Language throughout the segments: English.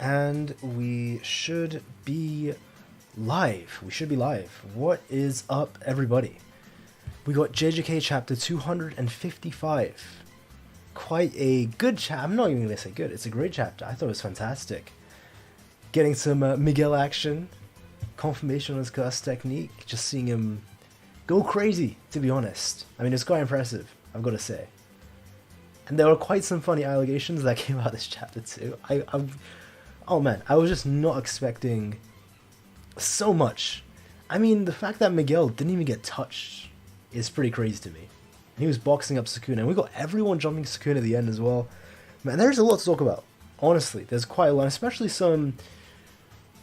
And we should be live. What is up, everybody? We got JJK chapter 255. Quite a good chapter. I'm not even going to say good. It's a great chapter. I thought it was fantastic. Getting some Miguel action. Confirmation on his curse technique. Just seeing him go crazy, to be honest. I mean, it's quite impressive, I've got to say. And there were quite some funny allegations that came out of this chapter too. Oh man, I was just not expecting so much. I mean, the fact that Miguel didn't even get touched is pretty crazy to me. He was boxing up Sukuna, and we got everyone jumping Sukuna at the end as well. Man, there's a lot to talk about. Honestly, there's quite a lot, especially some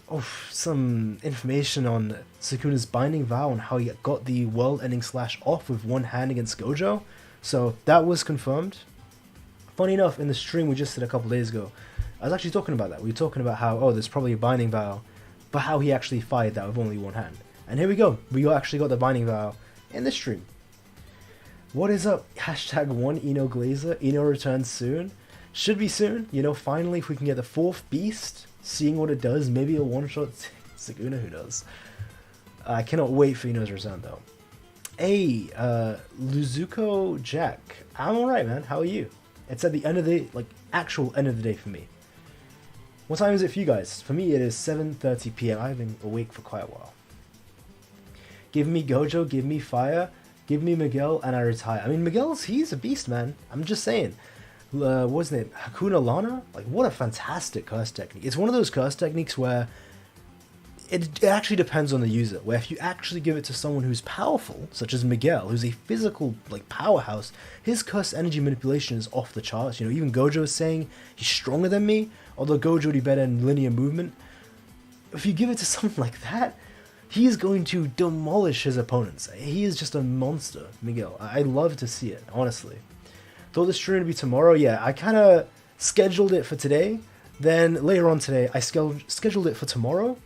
information on Sukuna's binding vow and how he got the world-ending slash off with one hand against Gojo. So that was confirmed. Funny enough, in the stream we just did a couple days ago, I was actually talking about that. We were talking about how, there's probably a binding vow, but how he actually fired that with only one hand. And here we go. We actually got the binding vow in this stream. What is up? Hashtag 1 Ino Glazer. Ino returns soon. Should be soon. You know, finally, if we can get the fourth beast, seeing what it does, maybe a one-shot Sukuna, who knows. I cannot wait for Ino's return, though. Hey, Luzuko Jack. I'm alright, man. How are you? It's at the end of the day, like, actual end of the day for me. What time is it for you guys? For me, it is 7:30 PM. I've been awake for quite a while. Give me Gojo, give me Fire, give me Miguel, and I retire. I mean, he's a beast, man. I'm just saying. What's his name? Hakuna Lana? Like, what a fantastic curse technique. It's one of those curse techniques where it actually depends on the user. Where if you actually give it to someone who's powerful, such as Miguel, who's a physical, like, powerhouse, his curse energy manipulation is off the charts. You know, even Gojo is saying he's stronger than me, although Gojo would be better in linear movement. If you give it to someone like that, he is going to demolish his opponents. He is just a monster, Miguel. I love to see it, honestly. Thought the stream would be tomorrow. Yeah, I kind of scheduled it for today. Then later on today, I scheduled it for tomorrow.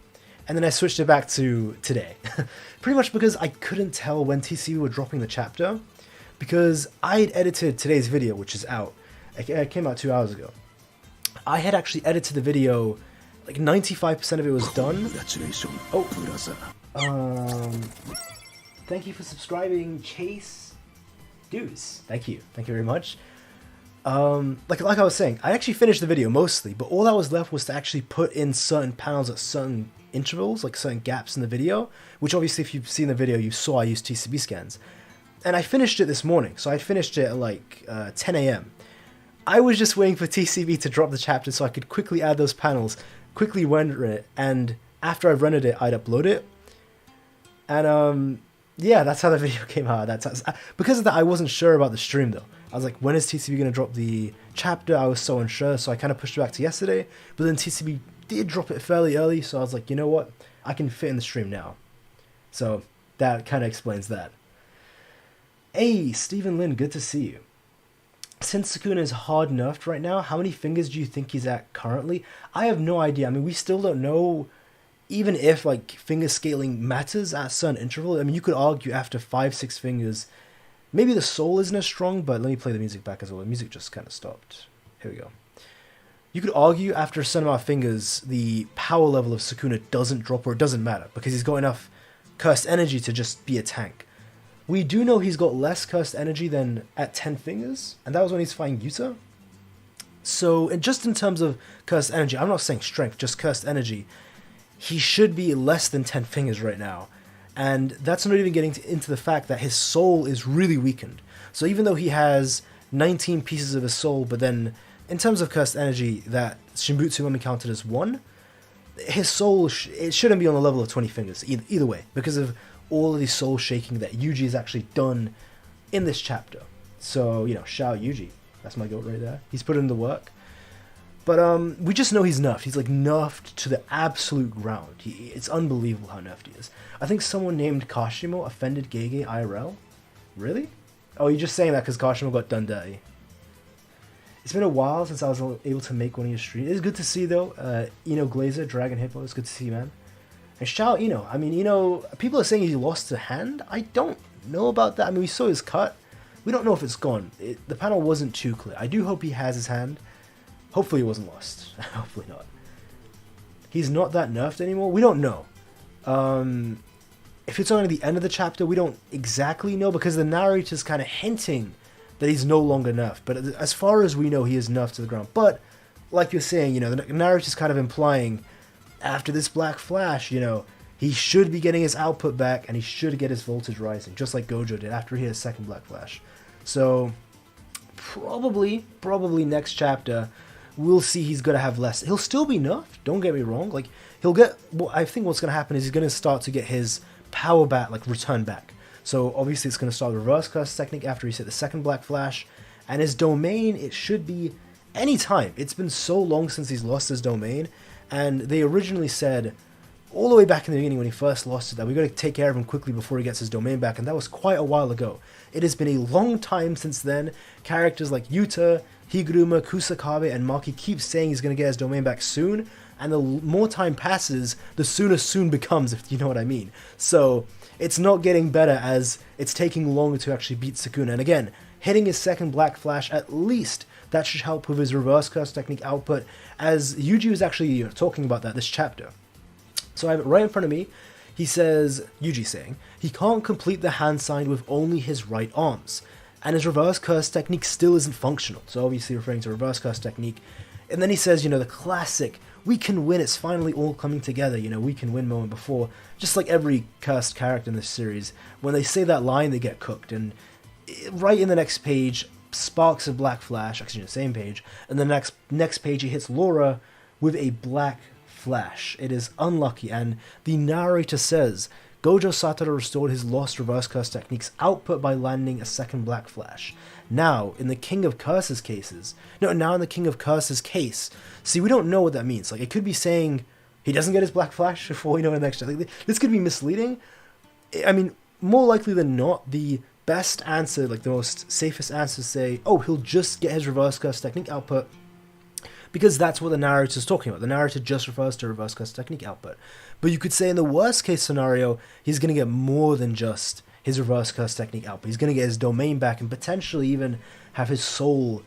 And then I switched it back to today. Pretty much because I couldn't tell when TCB were dropping the chapter. Because I had edited today's video, which is out. It came out 2 hours ago. I had actually edited the video, like 95% of it was done. Thank you for subscribing, Chase Deuce. Thank you very much. Like I was saying, I actually finished the video mostly, but all that was left was to actually put in certain panels at certain intervals, like certain gaps in the video, which obviously if you've seen the video, you saw I used TCB scans. And I finished it this morning, so I finished it at like 10 AM. I was just waiting for TCB to drop the chapter so I could quickly add those panels, quickly render it, and after I've rendered it, I'd upload it. And yeah, that's how the video came out. Because of that, I wasn't sure about the stream though. I was like, when is TCB going to drop the chapter? I was so unsure, so I kind of pushed it back to yesterday. But then TCB did drop it fairly early, so I was like, you know what? I can fit in the stream now. So that kind of explains that. Hey, Stephen Lin, good to see you. Since Sukuna is hard nerfed right now, how many fingers do you think he's at currently? I have no idea. I mean, we still don't know, even if like finger scaling matters at a certain interval. I mean, you could argue after 5-6 fingers, maybe the soul isn't as strong, but let me play the music back as well. The music just kind of stopped. Here we go. You could argue after a certain amount of fingers, the power level of Sukuna doesn't drop, or it doesn't matter, because he's got enough cursed energy to just be a tank. We do know he's got less cursed energy than at 10 fingers, and that was when he's fighting Yuta. So, and just in terms of cursed energy, I'm not saying strength, just cursed energy, he should be less than 10 fingers right now. And that's not even getting into the fact that his soul is really weakened. So even though he has 19 pieces of his soul, but then in terms of cursed energy that Shinbutsu only counted as 1, his soul, it shouldn't be on the level of 20 fingers, either way, because of all of the soul shaking that Yuji has actually done in this chapter. So, you know, shout out Yuji. That's my goat right there. He's put in the work. But we just know he's nerfed. He's like nerfed to the absolute ground. It's unbelievable how nerfed he is. I think someone named Kashimo offended GEGE IRL. Really? Oh, you're just saying that because Kashimo got done dirty. It's been a while since I was able to make one of your streams. It's good to see though. Ino Glazer, Dragon Hippo. It's good to see you, man. And shout out Ino. I mean, Ino, people are saying he lost a hand. I don't know about that. I mean, we saw his cut. We don't know if it's gone. The panel wasn't too clear. I do hope he has his hand. Hopefully it wasn't lost. Hopefully not. he's not that nerfed anymore? We don't know. If it's only the end of the chapter, we don't exactly know, because the narrator's kind of hinting that he's no longer nerfed. But as far as we know, he is nerfed to the ground. But, like you're saying, you know, the narrator's kind of implying, after this Black Flash, you know, he should be getting his output back, and he should get his voltage rising, just like Gojo did after he had his second Black Flash. So, probably next chapter, we'll see he's going to have less. He'll still be nerfed, don't get me wrong. Like, he'll get, well, I think what's going to happen is he's going to start to get his power back, like return back. So obviously it's going to start the reverse curse technique after he's hit the second Black Flash, and his domain, it should be any time. It's been so long since he's lost his domain, and they originally said all the way back in the beginning when he first lost it that we got to take care of him quickly before he gets his domain back, and that was quite a while ago. It has been a long time since then. Characters like Yuta, Higuruma, Kusakabe, and Maki keep saying he's going to get his domain back soon, and the more time passes, the sooner soon becomes, if you know what I mean. So it's not getting better as it's taking longer to actually beat Sukuna. And again, hitting his second Black Flash, at least that should help with his reverse curse technique output, as Yuji was actually talking about that this chapter. So I have it right in front of me. He says, Yuji saying, he can't complete the hand sign with only his right arms, and his reverse curse technique still isn't functional. So obviously referring to reverse curse technique. And then he says, you know, the classic, we can win, it's finally all coming together, you know, we can win moment before. Just like every cursed character in this series, when they say that line, they get cooked. And right in the next page, sparks of Black Flash, actually the same page, and the next page he hits Laura with a Black Flash. It is unlucky, and the narrator says, Gojo Satoru restored his lost reverse curse technique's output by landing a second Black Flash. Now, in the King of Curses case, see, we don't know what that means. Like, it could be saying he doesn't get his Black Flash before we know the next. Like, this could be misleading. I mean, more likely than not, the best answer, like the most safest answer, say, oh, he'll just get his reverse curse technique output, because that's what the narrator is talking about. The narrator just refers to reverse curse technique output. But you could say in the worst case scenario, he's going to get more than just his reverse curse technique output. He's going to get his domain back and potentially even have his soul,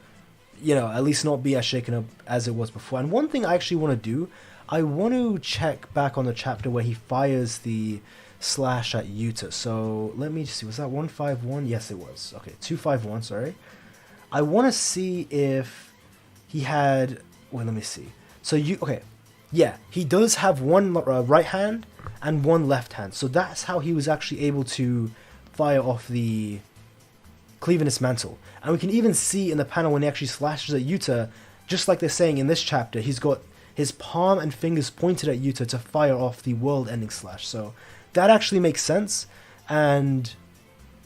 you know, at least not be as shaken up as it was before. And one thing I actually want to do, I want to check back on the chapter where he fires the slash at Yuta. So let me just see, was that 151? Yes, it was. Okay, 251, sorry. I want to see if he had, well, let me see. So okay, yeah, he does have one right hand and one left hand. So that's how he was actually able to fire off the Cleaviness Mantle. And we can even see in the panel when he actually slashes at Yuta, just like they're saying in this chapter, he's got his palm and fingers pointed at Yuta to fire off the world-ending slash. So that actually makes sense, and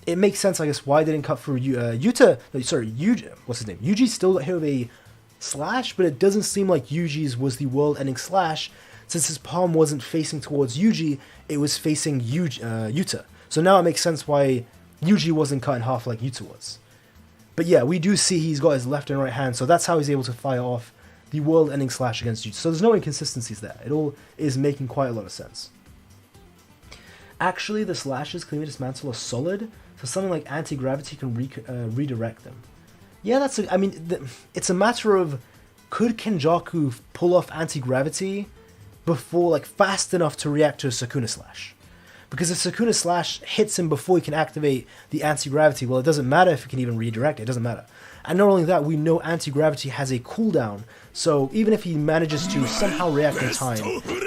it makes sense, I guess, why they didn't cut through Yuji, what's his name? Yuji still got hit with a slash, but it doesn't seem like Yuji's was the world-ending slash, since his palm wasn't facing towards Yuji, it was facing Yuta. So now it makes sense why Yuji wasn't cut in half like Yuta was. But yeah, we do see he's got his left and right hand, so that's how he's able to fire off the world-ending slash against Yuta. So there's no inconsistencies there. It all is making quite a lot of sense. Actually, the slashes Cleaviness Mantle are solid, so something like anti-gravity can redirect them. Yeah, it's a matter of, could Kenjaku pull off anti-gravity before, like, fast enough to react to a Sukuna slash? Because if Sukuna slash hits him before he can activate the anti-gravity, well, it doesn't matter if he can even redirect it, doesn't matter. And not only that, we know anti-gravity has a cooldown, so even if he manages to somehow react in time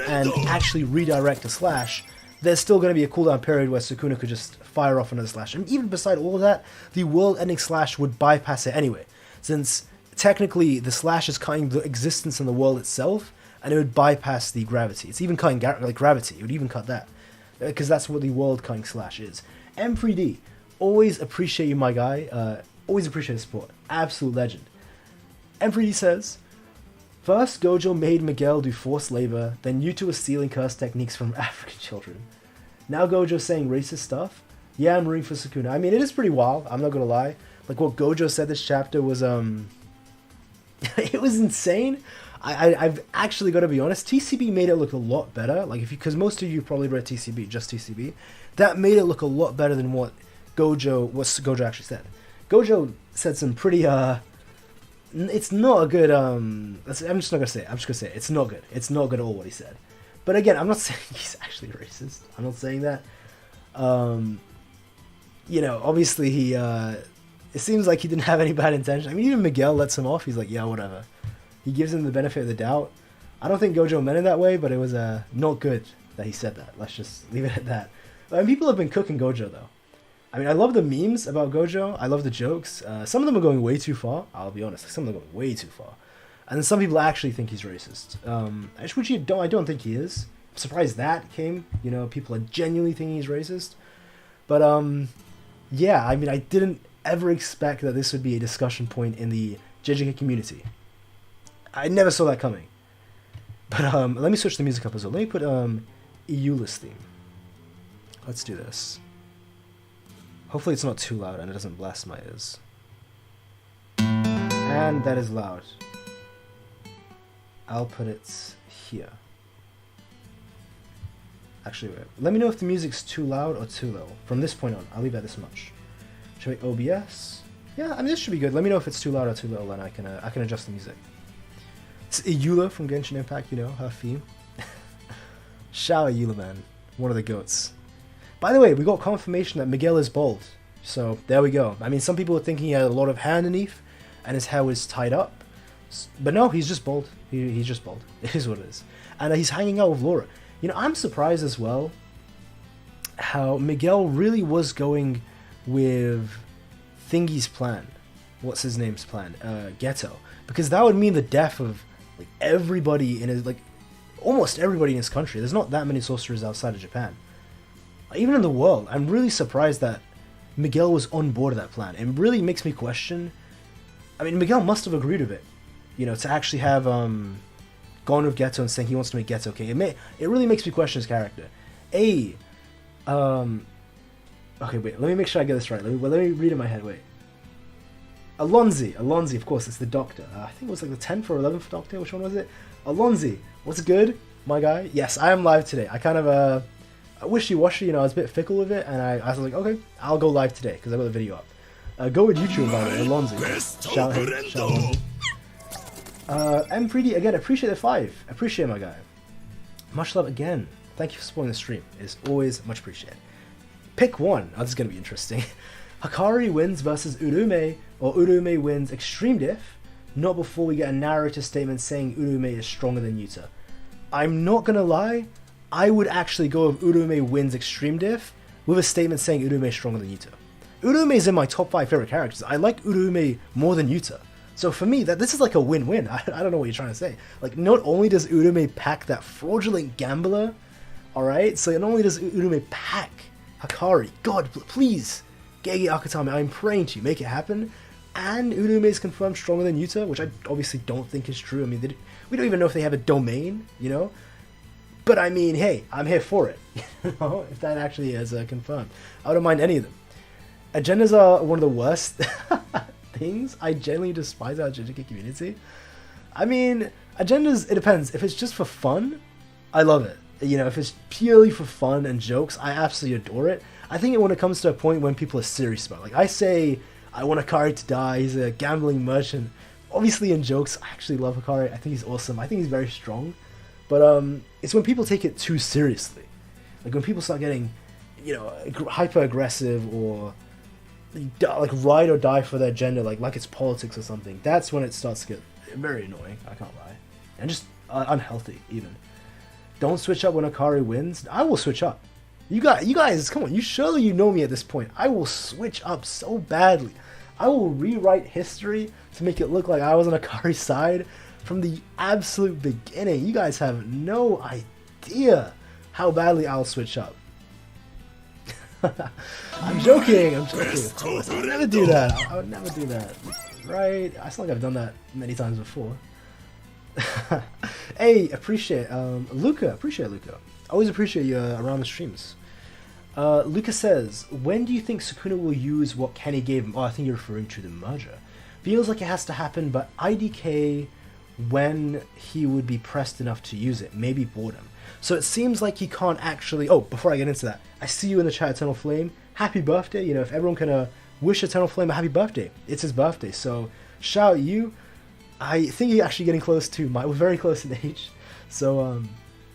and actually redirect a slash, there's still going to be a cooldown period where Sukuna could just fire off another slash. And even beside all of that, the world-ending slash would bypass it anyway, since technically the slash is cutting the existence in the world itself, and it would bypass the gravity. It's even cutting gravity, it would even cut that, because that's what the world-cutting slash is. M3D, always appreciate you, my guy, always appreciate the support, absolute legend. M3D says, first, Gojo made Miguel do forced labor, then Yuta was stealing curse techniques from African children. Now Gojo's saying racist stuff? Yeah, I'm rooting for Sukuna. I mean, it is pretty wild, I'm not gonna lie. Like, what Gojo said this chapter was, it was insane. I've actually got to be honest, TCB made it look a lot better. Like, because most of you probably read TCB, just TCB. That made it look a lot better than what Gojo actually said. Gojo said some pretty, it's not a good, I'm just not gonna say it. I'm just gonna say it. It's not good. It's not good at all what he said. But again, I'm not saying he's actually racist. I'm not saying that. You know, obviously he, it seems like he didn't have any bad intention. I mean, even Miguel lets him off. He's like, yeah, whatever. He gives him the benefit of the doubt. I don't think Gojo meant it that way, but it was not good that he said that. Let's just leave it at that. I mean, people have been cooking Gojo, though. I mean, I love the memes about Gojo. I love the jokes. Some of them are going way too far. I'll be honest. Some of them are going way too far. And then some people actually think he's racist. Which I don't think he is. I'm surprised that came. You know, people are genuinely thinking he's racist. But, yeah, I mean, I didn't ever expect that this would be a discussion point in the JJK community. I never saw that coming. But let me switch the music up as well. Let me put Iula's theme. Let's do this. Hopefully it's not too loud and it doesn't blast my ears. And that is loud. I'll put it here. Actually, wait. Let me know if the music's too loud or too low. From this point on, I'll leave it at this much. Should I make OBS? Yeah, I mean, this should be good. Let me know if it's too loud or too little, and I can adjust the music. It's Iula from Genshin Impact, you know, her theme. Shout out Iula, man. One of the goats. By the way, we got confirmation that Miguel is bald. So, there we go. I mean, some people were thinking he had a lot of hair underneath, and his hair was tied up. But no, he's just bald. He's just bald. It is what it is. And he's hanging out with Laura. You know, I'm surprised as well how Miguel really was going with Thingy's plan. What's his name's plan? Ghetto. Because that would mean the death of like everybody in his, like, almost everybody in his country. There's not that many sorcerers outside of Japan. Even in the world, I'm really surprised that Miguel was on board of that plan. It really makes me question. I mean, Miguel must have agreed with it, you know, to actually have gone with Ghetto and saying he wants to make Ghetto okay. It really makes me question his character. Okay, wait, let me make sure I get this right. Let me read in my head. Wait. Alonzi, of course, it's the Doctor. I think it was like the 10th or 11th Doctor. Which one was it? Alonzi, what's good, my guy? Yes, I am live today. I kind of wishy-washy, you know, I was a bit fickle with it, and I was like, okay, I'll go live today because I got the video up. Go with YouTube, by the way, Alonzi. Shout out M3D, again, appreciate the 5. Appreciate my guy. Much love again. Thank you for supporting the stream. It's always much appreciated. Pick one. Oh, this is going to be interesting. Hakari wins versus Urume, or Urume wins Extreme Diff, not before we get a narrative statement saying Urume is stronger than Yuta. I'm not going to lie, I would actually go with Urume wins Extreme Diff with a statement saying Urume is stronger than Yuta. Urume is in my top 5 favorite characters. I like Urume more than Yuta. So for me, this is like a win-win. I don't know what you're trying to say. Like, not only does Urume pack that fraudulent gambler, alright? So not only does Urume pack Hakari, God, please, GEGE Akutami, I'm praying to you, make it happen. And Urume is confirmed stronger than Yuta, which I obviously don't think is true. I mean, we don't even know if they have a domain, you know? But I mean, hey, I'm here for it. You know, if that actually is confirmed. I don't mind any of them. Agendas are one of the worst things. I genuinely despise our JJK community. I mean, agendas, it depends. If it's just for fun, I love it. You know, if it's purely for fun and jokes, I absolutely adore it. I think when it comes to a point when people are serious about it. Like, I say, I want Hakari to die, he's a gambling merchant. Obviously in jokes, I actually love Hakari. I think he's awesome. I think he's very strong. But it's when people take it too seriously. Like when people start getting, you know, hyper aggressive or like ride or die for their gender, like it's politics or something. That's when it starts to get very annoying. I can't lie, and just unhealthy even. Don't switch up when Hakari wins. I will switch up. You guys, come on. You know me at this point. I will switch up so badly. I will rewrite history to make it look like I was on Hakari's side from the absolute beginning. You guys have no idea how badly I'll switch up. I'm joking. Of course. I would never do that. I would never do that. Right? I feel like I've done that many times before. Hey, appreciate Luca. Appreciate Luca. Always appreciate you around the streams. Luca says, when do you think Sukuna will use what Kenny gave him? Oh, I think you're referring to the merger. Feels like it has to happen, but IDK when he would be pressed enough to use it. Maybe boredom. So it seems like he can't actually... Oh, before I get into that, I see you in the chat, Eternal Flame. Happy birthday. You know, if everyone can wish Eternal Flame a happy birthday. It's his birthday. So shout out you. I think you're actually getting close to we're very close in age. So,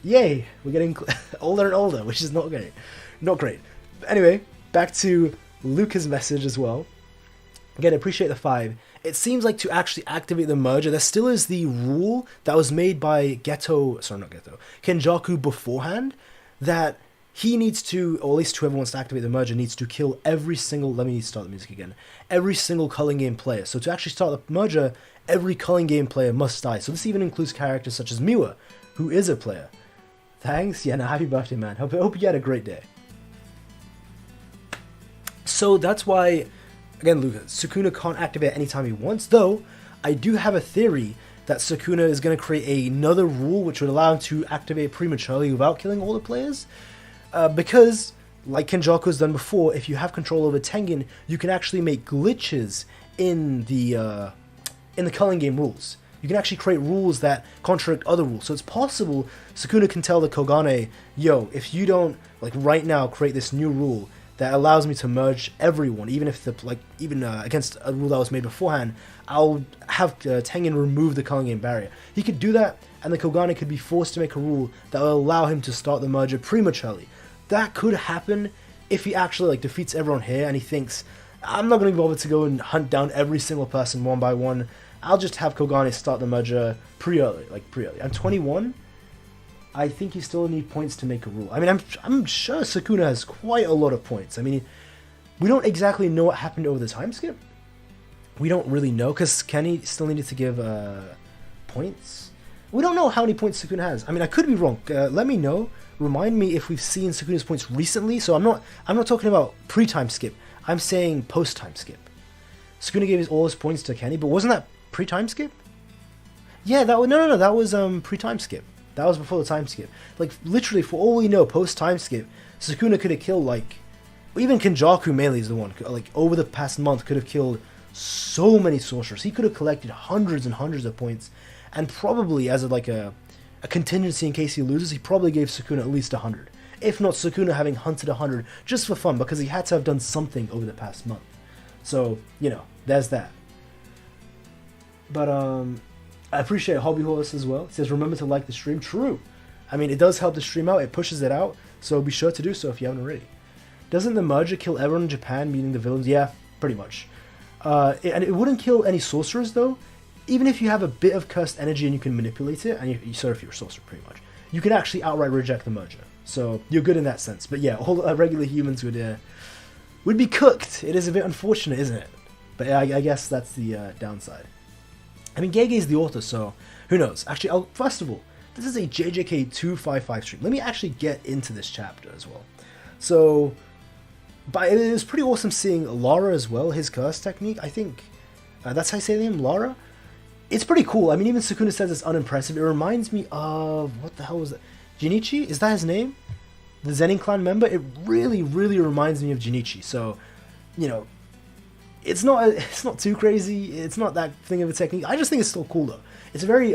yay, we're getting older and older, which is not great. Not great. But anyway, back to Luca's message as well. Again, appreciate the 5. It seems like to actually activate the merger, there still is the rule that was made by Kenjaku beforehand, that he needs to, or at least whoever wants to activate the merger, needs to kill every single, let me start the music again, every single culling game player. So to actually start the merger, every culling game player must die. So this even includes characters such as Miwa, who is a player. Thanks, yeah, no, happy birthday, man. Hope you had a great day. So that's why, again, Luca, Sukuna can't activate anytime he wants, though I do have a theory that Sukuna is going to create another rule which would allow him to activate prematurely without killing all the players. Because, like Kenjaku's done before, if you have control over Tengen, you can actually make glitches in the culling game rules. You can actually create rules that contradict other rules. So it's possible Sukuna can tell the Kogane, yo, if you don't, like, right now create this new rule that allows me to merge everyone, even if against a rule that was made beforehand, I'll have Tengen remove the culling game barrier. He could do that, and the Kogane could be forced to make a rule that will allow him to start the merger prematurely. That could happen if he actually defeats everyone here, and he thinks, I'm not going to bother to go and hunt down every single person one by one. I'll just have Kogane start the merger pre-early. I'm 21. I think you still need points to make a rule. I mean, I'm sure Sukuna has quite a lot of points. I mean, we don't exactly know what happened over the time skip. We don't really know, because Kenny still needed to give points. We don't know how many points Sukuna has. I mean, I could be wrong. Let me know. Remind me if we've seen Sukuna's points recently. So I'm not talking about pre-time skip. I'm saying post-time skip. Sukuna gave all his points to Kenny, but wasn't that pre-time skip? Yeah, that was pre-time skip. That was before the time skip. Like, literally, for all we know, post-time skip, Sukuna could have killed, even Kenjaku mainly is the one, over the past month, could have killed so many sorcerers. He could have collected hundreds and hundreds of points, and probably, as a contingency in case he loses, he probably gave Sukuna at least 100. If not Sukuna having hunted 100, just for fun, because he had to have done something over the past month. So, there's that. But, I appreciate Hobby Horse as well. It says, remember to like the stream. True. I mean, it does help the stream out. It pushes it out. So be sure to do so if you haven't already. Doesn't the merger kill everyone in Japan, meaning the villains? Yeah, pretty much. And it wouldn't kill any sorcerers, though. Even if you have a bit of cursed energy and you can manipulate it, and you sort of, you're a sorcerer, pretty much, you can actually outright reject the merger. So you're good in that sense. But yeah, all regular humans would be cooked. It is a bit unfortunate, isn't it? But yeah, I guess that's the downside. I mean, GEGE is the author, so who knows? Actually, first of all, this is a JJK 255 stream. Let me actually get into this chapter as well. So, but it was pretty awesome seeing Laru as well, his curse technique. I think that's how I say the name, Laru. It's pretty cool. I mean, even Sukuna says it's unimpressive. It reminds me of, what the hell was that? Jinichi? Is that his name? The Zenin clan member? It really, really reminds me of Jinichi. So, it's not too crazy. It's not that thing of a technique. I just think it's still cool though. It's a very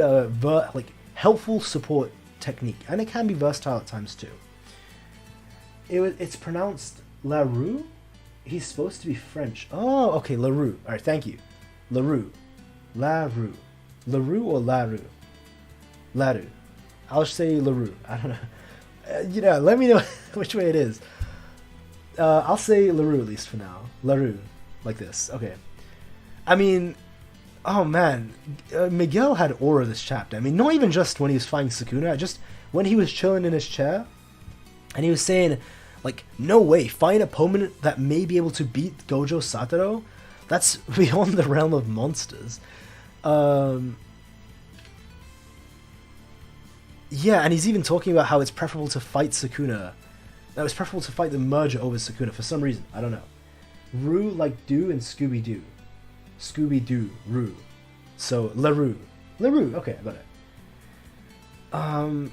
helpful support technique, and it can be versatile at times too. It's pronounced Laru. He's supposed to be French. Oh, okay, Laru. All right, thank you. Laru, Laru or Laru. Laru. I'll say Laru. I don't know. Let me know which way it is. I'll say Laru at least for now. Laru. Like this. Okay. I mean, oh man. Miguel had aura this chapter. I mean, not even just when he was fighting Sukuna, just when he was chilling in his chair and he was saying, no way, find an opponent that may be able to beat Gojo Satoru? That's beyond the realm of monsters. Yeah, and he's even talking about how it's preferable to fight Sukuna. No, it's preferable to fight the merger over Sukuna for some reason. I don't know. Rue like do and Scooby-Doo. Scooby-Doo, Rue. So, LaRue. LaRue, okay, I got it. And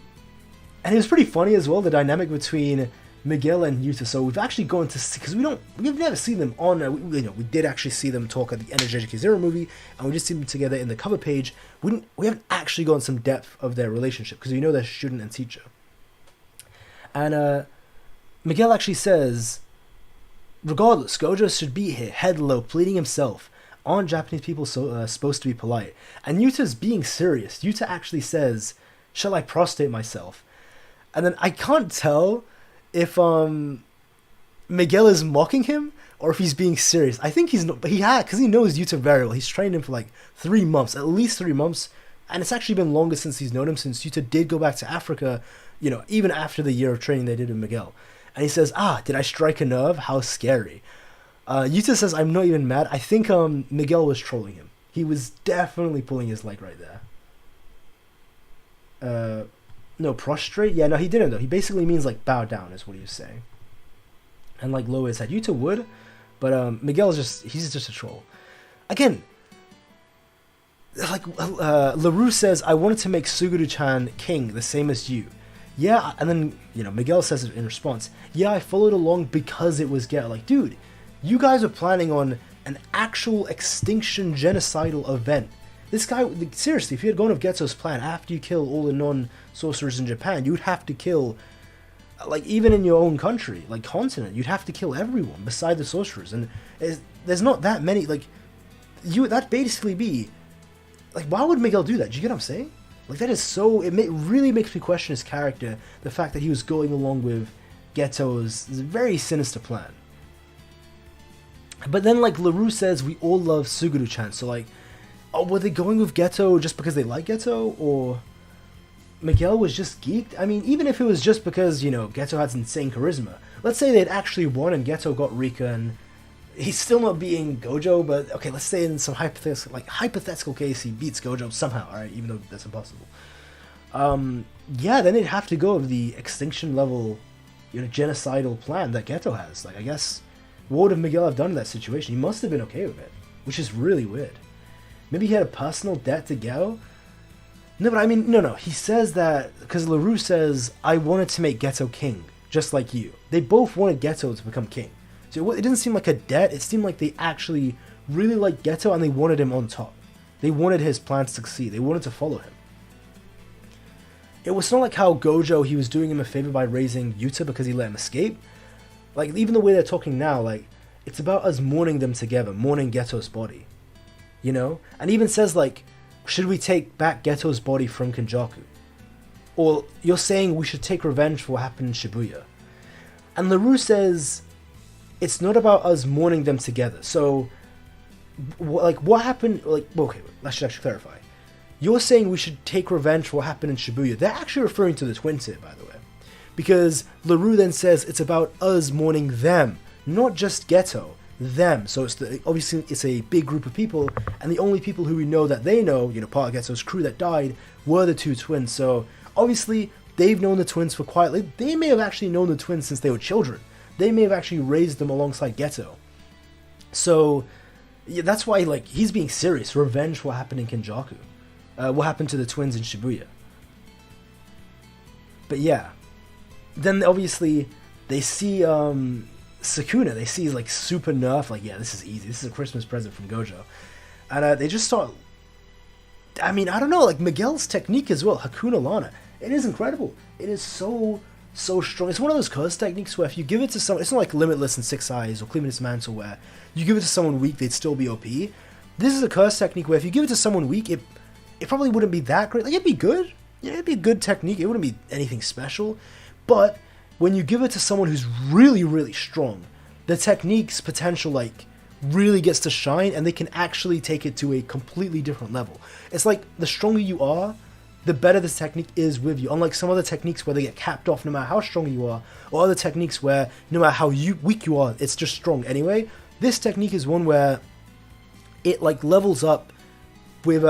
it was pretty funny as well, the dynamic between Miguel and Yuta. So we've actually gone to see, because we've never seen them on, we did actually see them talk at the end of JJK Zero movie, and we just see them together in the cover page. We haven't actually gone some depth of their relationship, because we know they're student and teacher. And Miguel actually says, regardless, Gojos should be here, head low, pleading himself. Aren't Japanese people supposed to be polite? And Yuta's being serious. Yuta actually says, shall I prostrate myself? And then I can't tell if Miguel is mocking him or if he's being serious. I think he's not, but because he knows Yuta very well. He's trained him for like 3 months, at least 3 months. And it's actually been longer since he's known him, since Yuta did go back to Africa, you know, even after the year of training they did with Miguel. And he says, did I strike a nerve? How scary. Yuta says, I'm not even mad. I think Miguel was trolling him. He was definitely pulling his leg right there. No, prostrate? Yeah, no, he didn't though. He basically means like bow down is what he was saying. And like lower his head. Yuta would, but Miguel's he's just a troll. Again, like Laru says, I wanted to make Suguru-chan king, the same as you. Yeah, and then, you know, Miguel says it in response, yeah, I followed along because it was Geto. Like, dude, you guys are planning on an actual extinction genocidal event. This guy, seriously, if you had gone with Geto's plan, after you kill all the non-sorcerers in Japan, you would have to kill, like, even in your own country, like, continent, you'd have to kill everyone beside the sorcerers. And there's not that many, like, that'd basically be, like, why would Miguel do that? Do you get what I'm saying? Like, that is so, really makes me question his character, the fact that he was going along with Geto's very sinister plan. But then, like, Laru says, we all love Suguru-chan, so, like, were they going with Geto just because they like Geto, or Miguel was just geeked? I mean, even if it was just because, you know, Geto had insane charisma, let's say they'd actually won and Geto got Rika, and he's still not beating Gojo, but okay, let's say in some hypothetical case he beats Gojo somehow, alright, even though that's impossible. Yeah, then they'd have to go with the extinction level, you know, genocidal plan that Geto has. Like, I guess, what would Miguel have done in that situation? He must have been okay with it, which is really weird. Maybe he had a personal debt to Geto? No, but I mean, no, he says that, because Laru says, I wanted to make Geto king, just like you. They both wanted Geto to become king. So it didn't seem like a debt, it seemed like they actually really liked Geto and they wanted him on top. They wanted his plan to succeed, they wanted to follow him. It was not like how Gojo, he was doing him a favor by raising Yuta because he let him escape. Like, even the way they're talking now, like, it's about us mourning them together, mourning Geto's body. You know? And even says, like, should we take back Geto's body from Kenjaku? Or, you're saying we should take revenge for what happened in Shibuya. And Laru says, it's not about us mourning them together. So, like, what happened, like, okay, I should actually clarify. You're saying we should take revenge for what happened in Shibuya. They're actually referring to the twins here, by the way. Because Laru then says it's about us mourning them, not just Geto, them. So obviously it's a big group of people, and the only people who we know that they know, you know, part of Geto's crew that died, were the two twins. So obviously they've known the twins for they may have actually known the twins since they were children. They may have actually raised them alongside Geto. So yeah, that's why, like, he's being serious. Revenge for what happened in Kenjaku. What happened to the twins in Shibuya. But yeah. Then obviously they see Sukuna. They see, like, super nerf. Like, yeah, this is easy. This is a Christmas present from Gojo. And they just start... I mean, I don't know. Like, Miguel's technique as well. Hakuna Lana. It is incredible. It is so strong. It's one of those curse techniques where if you give it to someone, it's not like Limitless and Six Eyes or Cleaviness Mantle where you give it to someone weak, they'd still be OP. This is a curse technique where if you give it to someone weak, it probably wouldn't be that great. Like, it'd be good. Yeah, it'd be a good technique. It wouldn't be anything special. But when you give it to someone who's really, really strong, the technique's potential, like, really gets to shine, and they can actually take it to a completely different level. It's like, the stronger you are, the better this technique is with you. Unlike some other techniques where they get capped off no matter how strong you are, or other techniques where no matter how weak you are, it's just strong anyway. This technique is one where it, like, levels up with,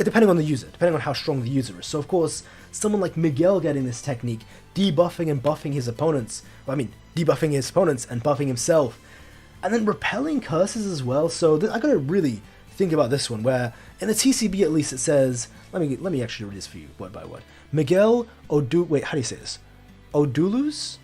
depending on the user, depending on how strong the user is. So of course, someone like Miguel getting this technique, debuffing and buffing his opponents, debuffing his opponents and buffing himself, and then repelling curses as well. So I gotta really think about this one, where in the TCB at least it says, let me actually read this for you word by word. Miguel wait, how do you say this? Oduls?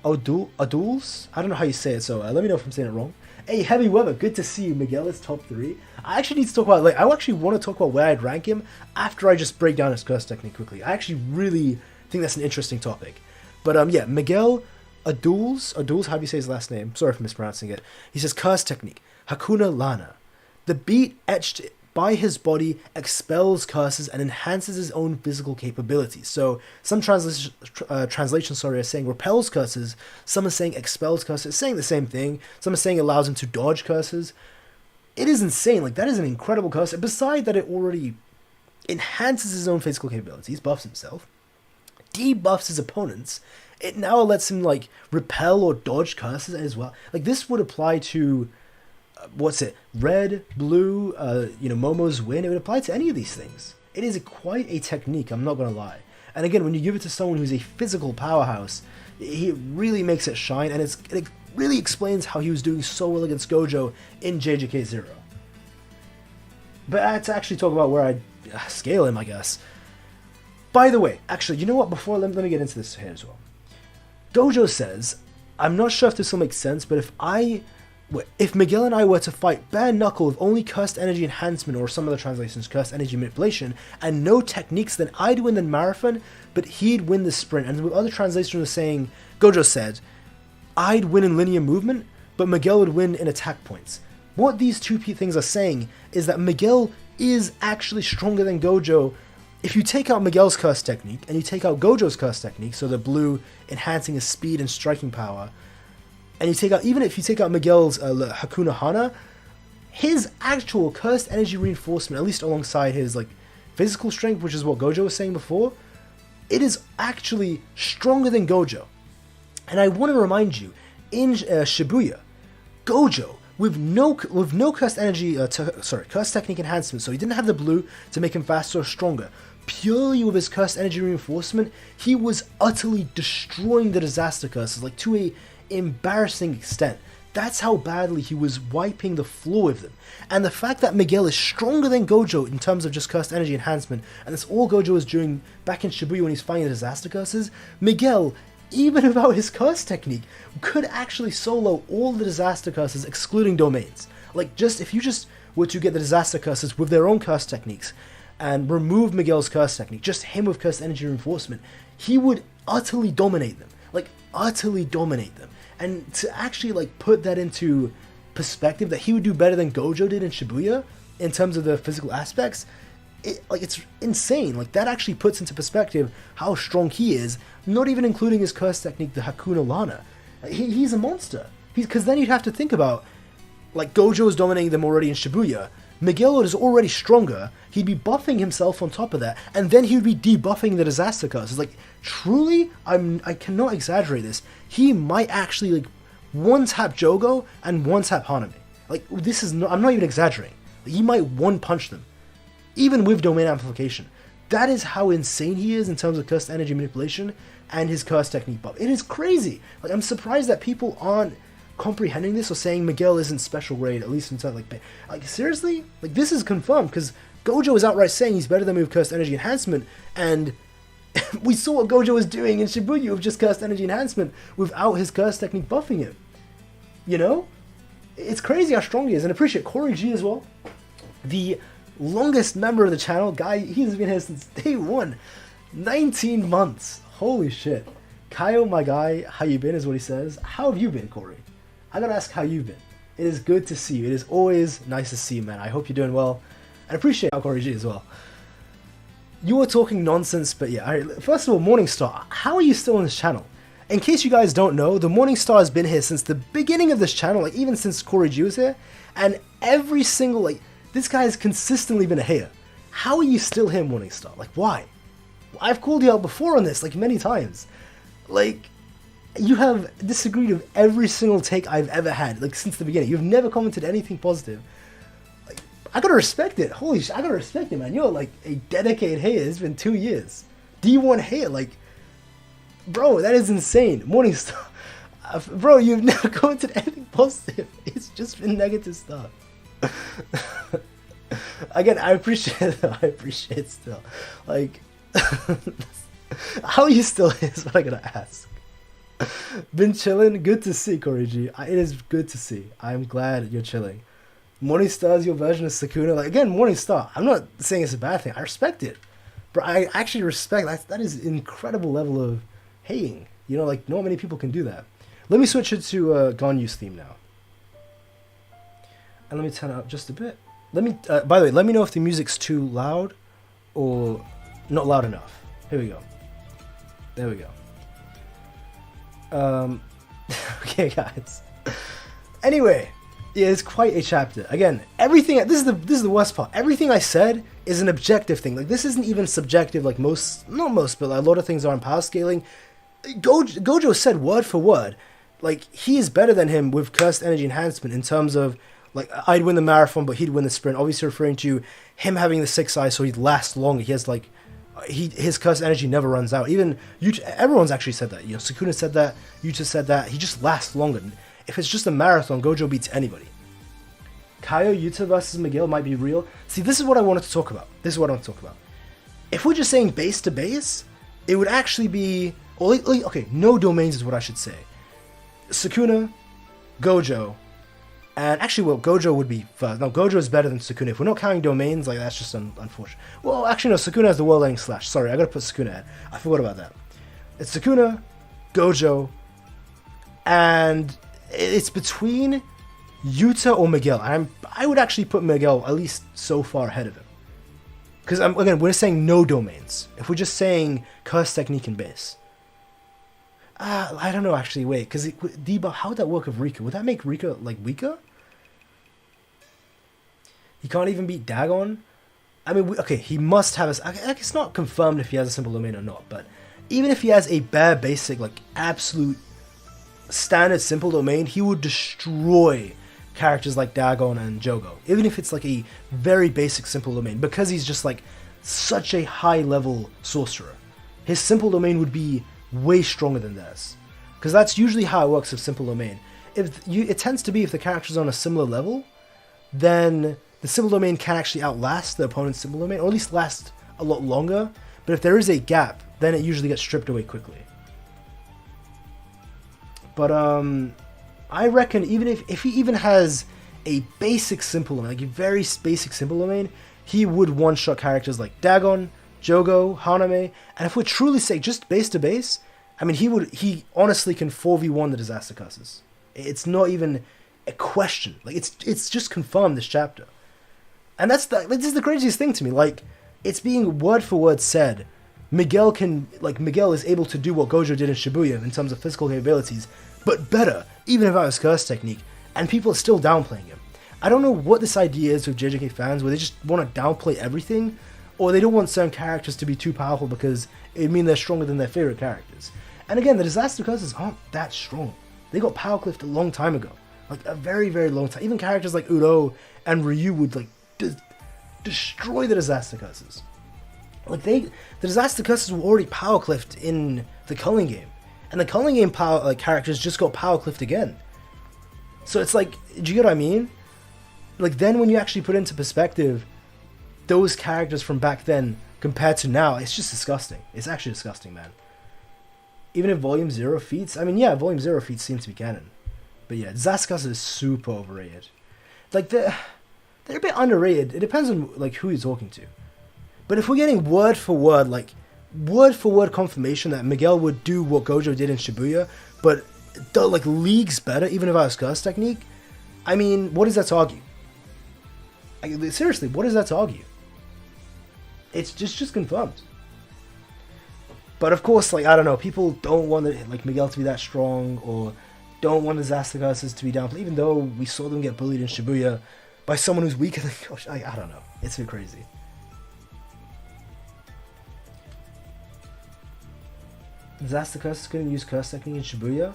I don't know how you say it, so let me know if I'm saying it wrong. Hey, Heavy Weather, good to see you. Miguel is top 3. I actually need to talk about, like, I actually want to talk about where I'd rank him after I just break down his curse technique quickly. I actually really think that's an interesting topic. But yeah, Miguel Oduls, how do you say his last name? Sorry for mispronouncing it. He says curse technique, Hakuna Lana. The beat etched by his body expels curses and enhances his own physical capabilities. So some translations are saying repels curses, some are saying expels curses, saying the same thing. Some are saying allows him to dodge curses. It is insane. Like, that is an incredible curse. Besides that, it already enhances his own physical capabilities, buffs himself, debuffs his opponents. It now lets him, like, repel or dodge curses as well. Like, this would apply to red, blue, Momo's win. It would apply to any of these things. It is quite a technique, I'm not gonna lie. And again, when you give it to someone who's a physical powerhouse, he really makes it shine, and it really explains how he was doing so well against Gojo in JJK 0. But I had to actually talk about where I'd scale him, I guess. By the way, actually, you know what, before, let me get into this here as well. Gojo says, I'm not sure if this will make sense, but if Miguel and I were to fight bare knuckle with only cursed energy enhancement, or some other translations, cursed energy manipulation, and no techniques, then I'd win the marathon, but he'd win the sprint. And with other translations were saying, Gojo said, I'd win in linear movement, but Miguel would win in attack points. What these two things are saying is that Miguel is actually stronger than Gojo. If you take out Miguel's curse technique, and you take out Gojo's curse technique, so the blue enhancing his speed and striking power, and even if you take out Miguel's Hakuna Hana, his actual cursed energy reinforcement, at least alongside his like physical strength, which is what Gojo was saying before, it is actually stronger than Gojo. And I want to remind you, in Shibuya, Gojo, with no cursed energy, cursed technique enhancement, so he didn't have the blue to make him faster or stronger. Purely with his cursed energy reinforcement, he was utterly destroying the disaster curses, like to a embarrassing extent. That's how badly he was wiping the floor with them. And the fact that Miguel is stronger than Gojo in terms of just cursed energy enhancement, and that's all Gojo was doing back in Shibuya when he's fighting the disaster curses, Miguel, even without his curse technique, could actually solo all the disaster curses excluding domains. Like, if you just were to get the disaster curses with their own curse techniques and remove Miguel's curse technique, just him with cursed energy reinforcement, he would utterly dominate them. Like, utterly dominate them. And to actually like put that into perspective, that he would do better than Gojo did in Shibuya in terms of the physical aspects, it's insane. Like, that actually puts into perspective how strong he is, not even including his curse technique, the Hakuna Lana. He's a monster. Because then you'd have to think about, like, Gojo is dominating them already in Shibuya. Miguel is already stronger. He'd be buffing himself on top of that, and then he would be debuffing the disaster curses. Like, truly, I cannot exaggerate this. He might actually like one-tap Jogo and one-tap Hanami. Like, I'm not even exaggerating. He might one-punch them, even with domain amplification. That is how insane he is in terms of cursed energy manipulation and his curse technique buff. It is crazy. Like, I'm surprised that people aren't comprehending this or saying Miguel isn't special grade, at least in terms of like seriously? Like, this is confirmed, because Gojo is outright saying he's better than me with cursed energy enhancement, and we saw what Gojo was doing in Shibuya with just cursed energy enhancement without his curse technique buffing him. You know? It's crazy how strong he is, and I appreciate Corey G as well. The longest member of the channel, guy, he's been here since day one. 19 months. Holy shit. Kyle, my guy, how you been is what he says. How have you been, Corey? I gotta ask how you've been. It is good to see you. It is always nice to see you, man. I hope you're doing well. And I appreciate Corey G as well. You were talking nonsense, but yeah. Alright, first of all, Morningstar, how are you still on this channel? In case you guys don't know, the Morningstar has been here since the beginning of this channel, like even since Corey G was here, and every single, like, this guy has consistently been here. How are you still here, Morningstar? Like, why? I've called you out before on this, like, many times. Like, you have disagreed with every single take I've ever had, like, since the beginning. You've never commented anything positive. Like, I gotta respect it. Holy shit, I gotta respect it, man. You're, like, a dedicated hater. It's been 2 years. D1 hater, like, bro, that is insane. Morningstar. Bro, you've never commented anything positive. It's just been negative stuff. Again, I appreciate it. I appreciate it still. Like, how are you still here is what I gotta ask. Been chilling? Good to see, Corey G. It is good to see. I'm glad you're chilling. Morningstar is your version of Sukuna. Like, again, Morningstar. I'm not saying it's a bad thing. I respect it. But I actually respect that. That is an incredible level of hating. You know, like, not many people can do that. Let me switch it to Gonyu's theme now. And let me turn it up just a bit. Let me, by the way, let me know if the music's too loud or not loud enough. Here we go. There we go. Okay, guys. Anyway, yeah, it's quite a chapter. Again, everything, this is the worst part. Everything I said is an objective thing. Like, this isn't even subjective like not most, but like, a lot of things are in power scaling. Gojo said word for word, like, he is better than him with cursed energy enhancement in terms of, like, I'd win the marathon, but he'd win the sprint. Obviously referring to him having the 6 eyes, so he'd last longer. He has, like, his cursed energy never runs out. Even Yuta, everyone's actually said that. You know, Sukuna said that, Yuta said that. He just lasts longer. If it's just a marathon, Gojo beats anybody. Kaio Yuta versus Miguel might be real. See, this is what I wanted to talk about. If we're just saying base to base, it would actually be, okay, no domains is what I should say. Sukuna, Gojo, and actually, well, Gojo would be first. No, Gojo is better than Sukuna. If we're not counting domains, like, that's just unfortunate. Well, actually, no, Sukuna has the world-ending slash. Sorry, I gotta put Sukuna in. I forgot about that. It's Sukuna, Gojo, and it's between Yuta or Miguel. I would actually put Miguel at least so far ahead of him. Because, again, we're saying no domains. If we're just saying curse technique and base. I don't know, actually, wait, because debuff, how would that work with Rika? Would that make Rika, like, weaker? He can't even beat Dagon? I mean, okay, he must have it's not confirmed if he has a simple domain or not, but even if he has a bare basic, like, absolute standard simple domain, he would destroy characters like Dagon and Jogo, even if it's, like, a very basic simple domain, because he's just, like, such a high-level sorcerer. His simple domain would be way stronger than theirs, because that's usually how it works with simple domain. It tends to be if the character's on a similar level, then the simple domain can actually outlast the opponent's simple domain, or at least last a lot longer. But if there is a gap, then it usually gets stripped away quickly. But I reckon even if he even has a basic simple domain, like a very basic simple domain, he would one-shot characters like Dagon, Jogo, Haname, and if we're truly saying just base to base, I mean, he honestly can 4v1 the Disaster Curses. It's not even a question. Like, it's just confirmed this chapter. And this is the craziest thing to me. Like, it's being word for word said. Miguel is able to do what Gojo did in Shibuya in terms of physical capabilities, but better, even if I was curse technique, and people are still downplaying him. I don't know what this idea is with JJK fans, where they just want to downplay everything, or they don't want certain characters to be too powerful because it would mean they're stronger than their favorite characters. And again, the Disaster Curses aren't that strong. They got power cliffed a long time ago. Like, a very, very long time. Even characters like Uro and Ryu would, like, destroy the Disaster Curses. Like, the Disaster Curses were already power cliffed in the Culling game. And the Culling game characters just got power cliffed again. So it's like, do you get what I mean? Like, then when you actually put into perspective those characters from back then compared to now, it's just disgusting. It's actually disgusting, man. Even if Volume 0 feats, I mean, yeah, Volume 0 feats seem to be canon. But yeah, Disaster Curses is super overrated. Like, they're a bit underrated. It depends on, like, who you're talking to. But if we're getting word for word confirmation that Miguel would do what Gojo did in Shibuya, but like leagues better, even if I was curse technique, I mean, what is that to argue? Seriously, what is that to argue? It's just confirmed. But of course, like, I don't know, people don't want like Miguel to be that strong, or don't want Disaster Curses to be downplayed, even though we saw them get bullied in Shibuya by someone who's weaker than Gojo. I don't know. It's a bit crazy. Disaster Curses couldn't use curse technique in Shibuya?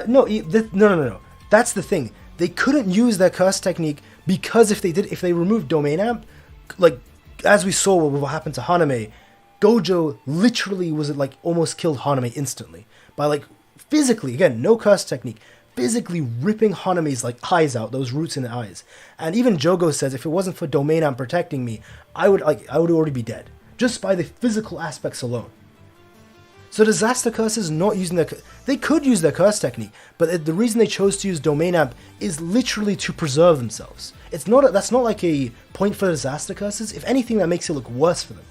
No. That's the thing. They couldn't use their curse technique because if they removed Domain Amp, like, as we saw what happened to Haname, Gojo literally was, like, almost killed Haname instantly. By, like, physically, again, no curse technique, physically ripping Haname's, like, eyes out, those roots in the eyes. And even Jogo says, if it wasn't for Domain Amp protecting me, I would already be dead. Just by the physical aspects alone. So Disaster Curses not using they could use their curse technique, but the reason they chose to use Domain Amp is literally to preserve themselves. That's not like a point for the Disaster Curses. If anything, that makes it look worse for them.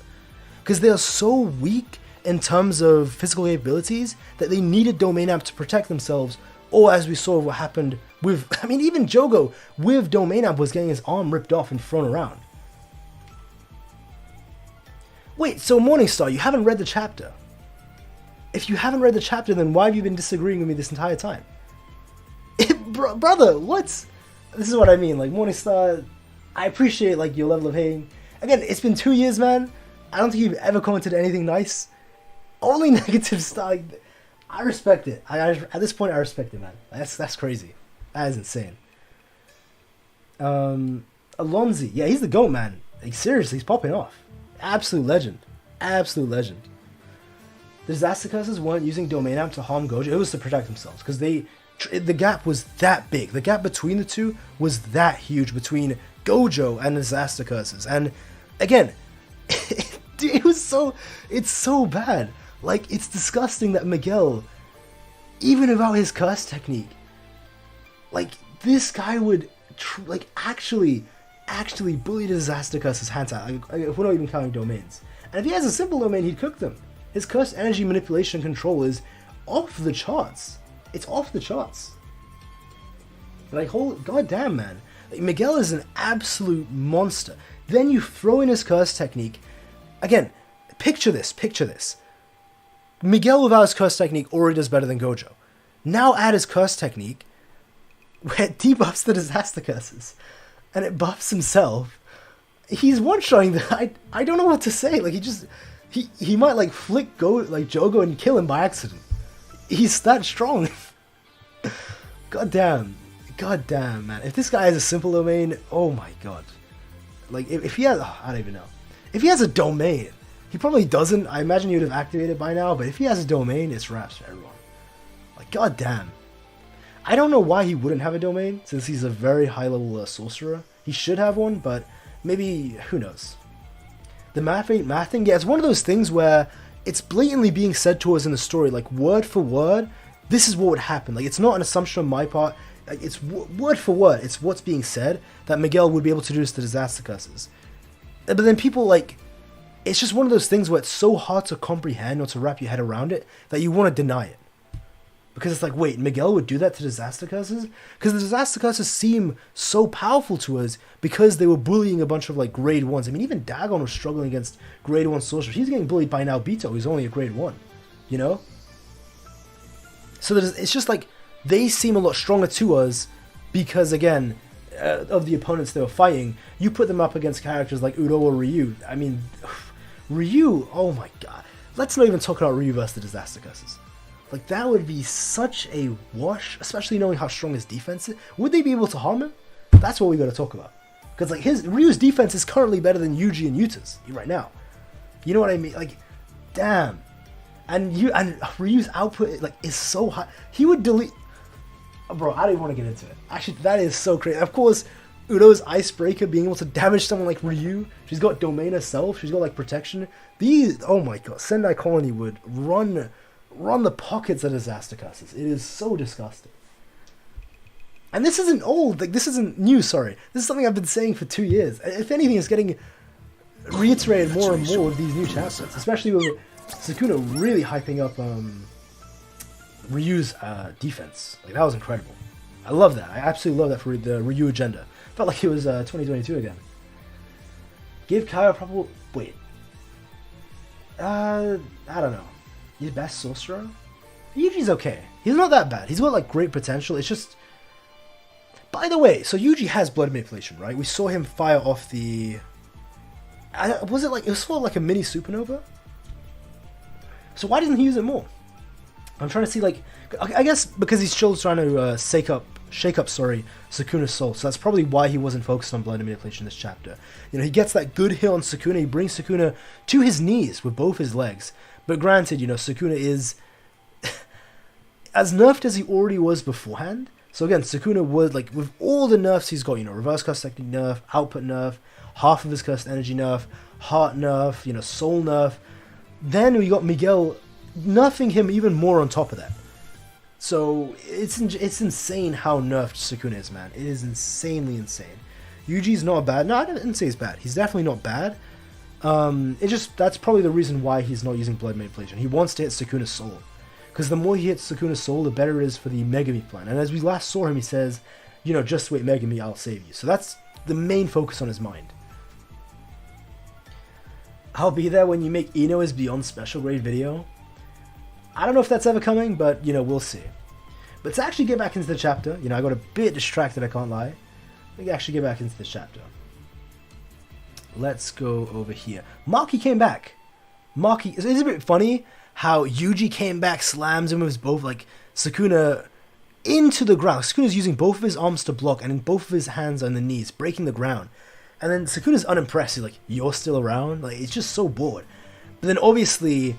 Because they are so weak in terms of physical capabilities that they needed Domain Amp to protect themselves Or as we saw what happened with, I mean, even Jogo with Domain Amp was getting his arm ripped off and thrown around. Wait, so Morningstar, you haven't read the chapter. If you haven't read the chapter, then why have you been disagreeing with me this entire time? Brother, what? This is what I mean, like, Morningstar, I appreciate, like, your level of hating. Again, it's been 2 years, man. I don't think you've ever commented anything nice. Only negative stuff. Like, I respect it. At this point, I respect it, man. That's crazy. That is insane. Alonzi, yeah, he's the GOAT, man. Like, seriously, he's popping off. Absolute legend. Absolute legend. The Disaster Curses weren't using Domain Amp to harm Gojo. It was to protect themselves. Because the gap was that big. The gap between the two was that huge between Gojo and the Disaster Curses. And, again, it's so bad. Like, it's disgusting that Miguel, even without his curse technique, like, this guy would, actually bully the Disaster Curses hands out. Like, if we're not even counting domains. And if he has a simple domain, he'd cook them. His cursed energy manipulation control is off the charts. It's off the charts. Like, goddamn, man. Like, Miguel is an absolute monster. Then you throw in his curse technique. Again, picture this. Miguel without his curse technique already does better than Gojo. Now add his curse technique, where it debuffs the Disaster Curses, and it buffs himself. He's one-shotting the... I don't know what to say. Like, he might, like, flick Jogo and kill him by accident. He's that strong. God damn, man. If this guy has a simple domain, oh my god. Like, if he has... I don't even know. If he has a domain... He probably doesn't. I imagine he would have activated by now, but if he has a domain, it's wraps for everyone. Like, goddamn. I don't know why he wouldn't have a domain, since he's a very high-level sorcerer. He should have one, but maybe, who knows. The math thing, yeah, it's one of those things where it's blatantly being said to us in the story, like, word for word, this is what would happen. Like, it's not an assumption on my part. Like, it's word for word. It's what's being said, that Miguel would be able to do this to Disaster Curses. But then people, like... It's just one of those things where it's so hard to comprehend or to wrap your head around it that you want to deny it. Because it's like, wait, Miguel would do that to Disaster Curses? Because the Disaster Curses seem so powerful to us because they were bullying a bunch of, like, grade 1s. I mean, even Dagon was struggling against grade 1 sorcerers. He's getting bullied by Naobito, who's only a grade 1. You know? So it's just like, they seem a lot stronger to us because, again... of the opponents they were fighting, you put them up against characters like Udo or Ryu. I mean, Ryu, oh my god. Let's not even talk about Ryu versus the Disaster Curses. Like, that would be such a wash, especially knowing how strong his defense is. Would they be able to harm him? That's what we gotta talk about. Because, like, Ryu's defense is currently better than Yuji and Yuta's right now. You know what I mean? Like, damn. And Ryu's output, like, is so high. He would delete... Bro, I don't even want to get into it. Actually, that is so crazy. Of course, Udo's Icebreaker being able to damage someone like Ryu. She's got Domain herself. She's got, like, protection. These, oh my god, Sendai Colony would run the pockets of Disaster Curses. It is so disgusting. And this isn't old. Like, this isn't new, sorry. This is something I've been saying for 2 years. If anything, it's getting reiterated more and more with these new chapters. Especially with Sukuna really hyping up, Ryu's defense. Like, that was incredible. I love that. I absolutely love that for the Ryu agenda. Felt like it was 2022 again. Give Kyle a probable... Wait. I don't know. He's best sorcerer? Yuji's okay. He's not that bad. He's got, like, great potential. It's just... By the way, so Yuji has blood manipulation, right? We saw him fire off the... was it like... It was sort of like a mini supernova? So why doesn't he use it more? I'm trying to see, like, I guess because he's still trying to shake up Sukuna's soul. So that's probably why he wasn't focused on blood manipulation in this chapter. You know, he gets that good hit on Sukuna. He brings Sukuna to his knees with both his legs. But granted, you know, Sukuna is as nerfed as he already was beforehand. So again, Sukuna would, like, with all the nerfs he's got, you know, reverse curse technique nerf, output nerf, half of his cursed energy nerf, heart nerf, you know, soul nerf. Then we got Miguel nerfing him even more on top of that. So it's insane how nerfed Sukuna is, man. It is insanely insane. Yuji's not bad. No, I didn't say he's bad. He's definitely not bad. That's probably the reason why he's not using blood manipulation. He wants to hit Sukuna's soul. because the more he hits Sukuna's soul, the better it is for the Megami plan. And as we last saw him, he says, you know, just wait Megami, I'll save you. So that's the main focus on his mind. I'll be there when you make Ino is Beyond special grade video. I don't know if that's ever coming, but, you know, we'll see. But to actually get back into the chapter, you know, I got a bit distracted, I can't lie. Let me actually get back into the chapter. Let's go over here. Maki came back. Maki, it's a bit funny how Yuji came back, slams him with both, like, Sukuna into the ground. Sukuna's using both of his arms to block, and both of his hands on the knees, breaking the ground. And then Sukuna's unimpressed. He's like, you're still around? Like, it's just so bored. But then obviously,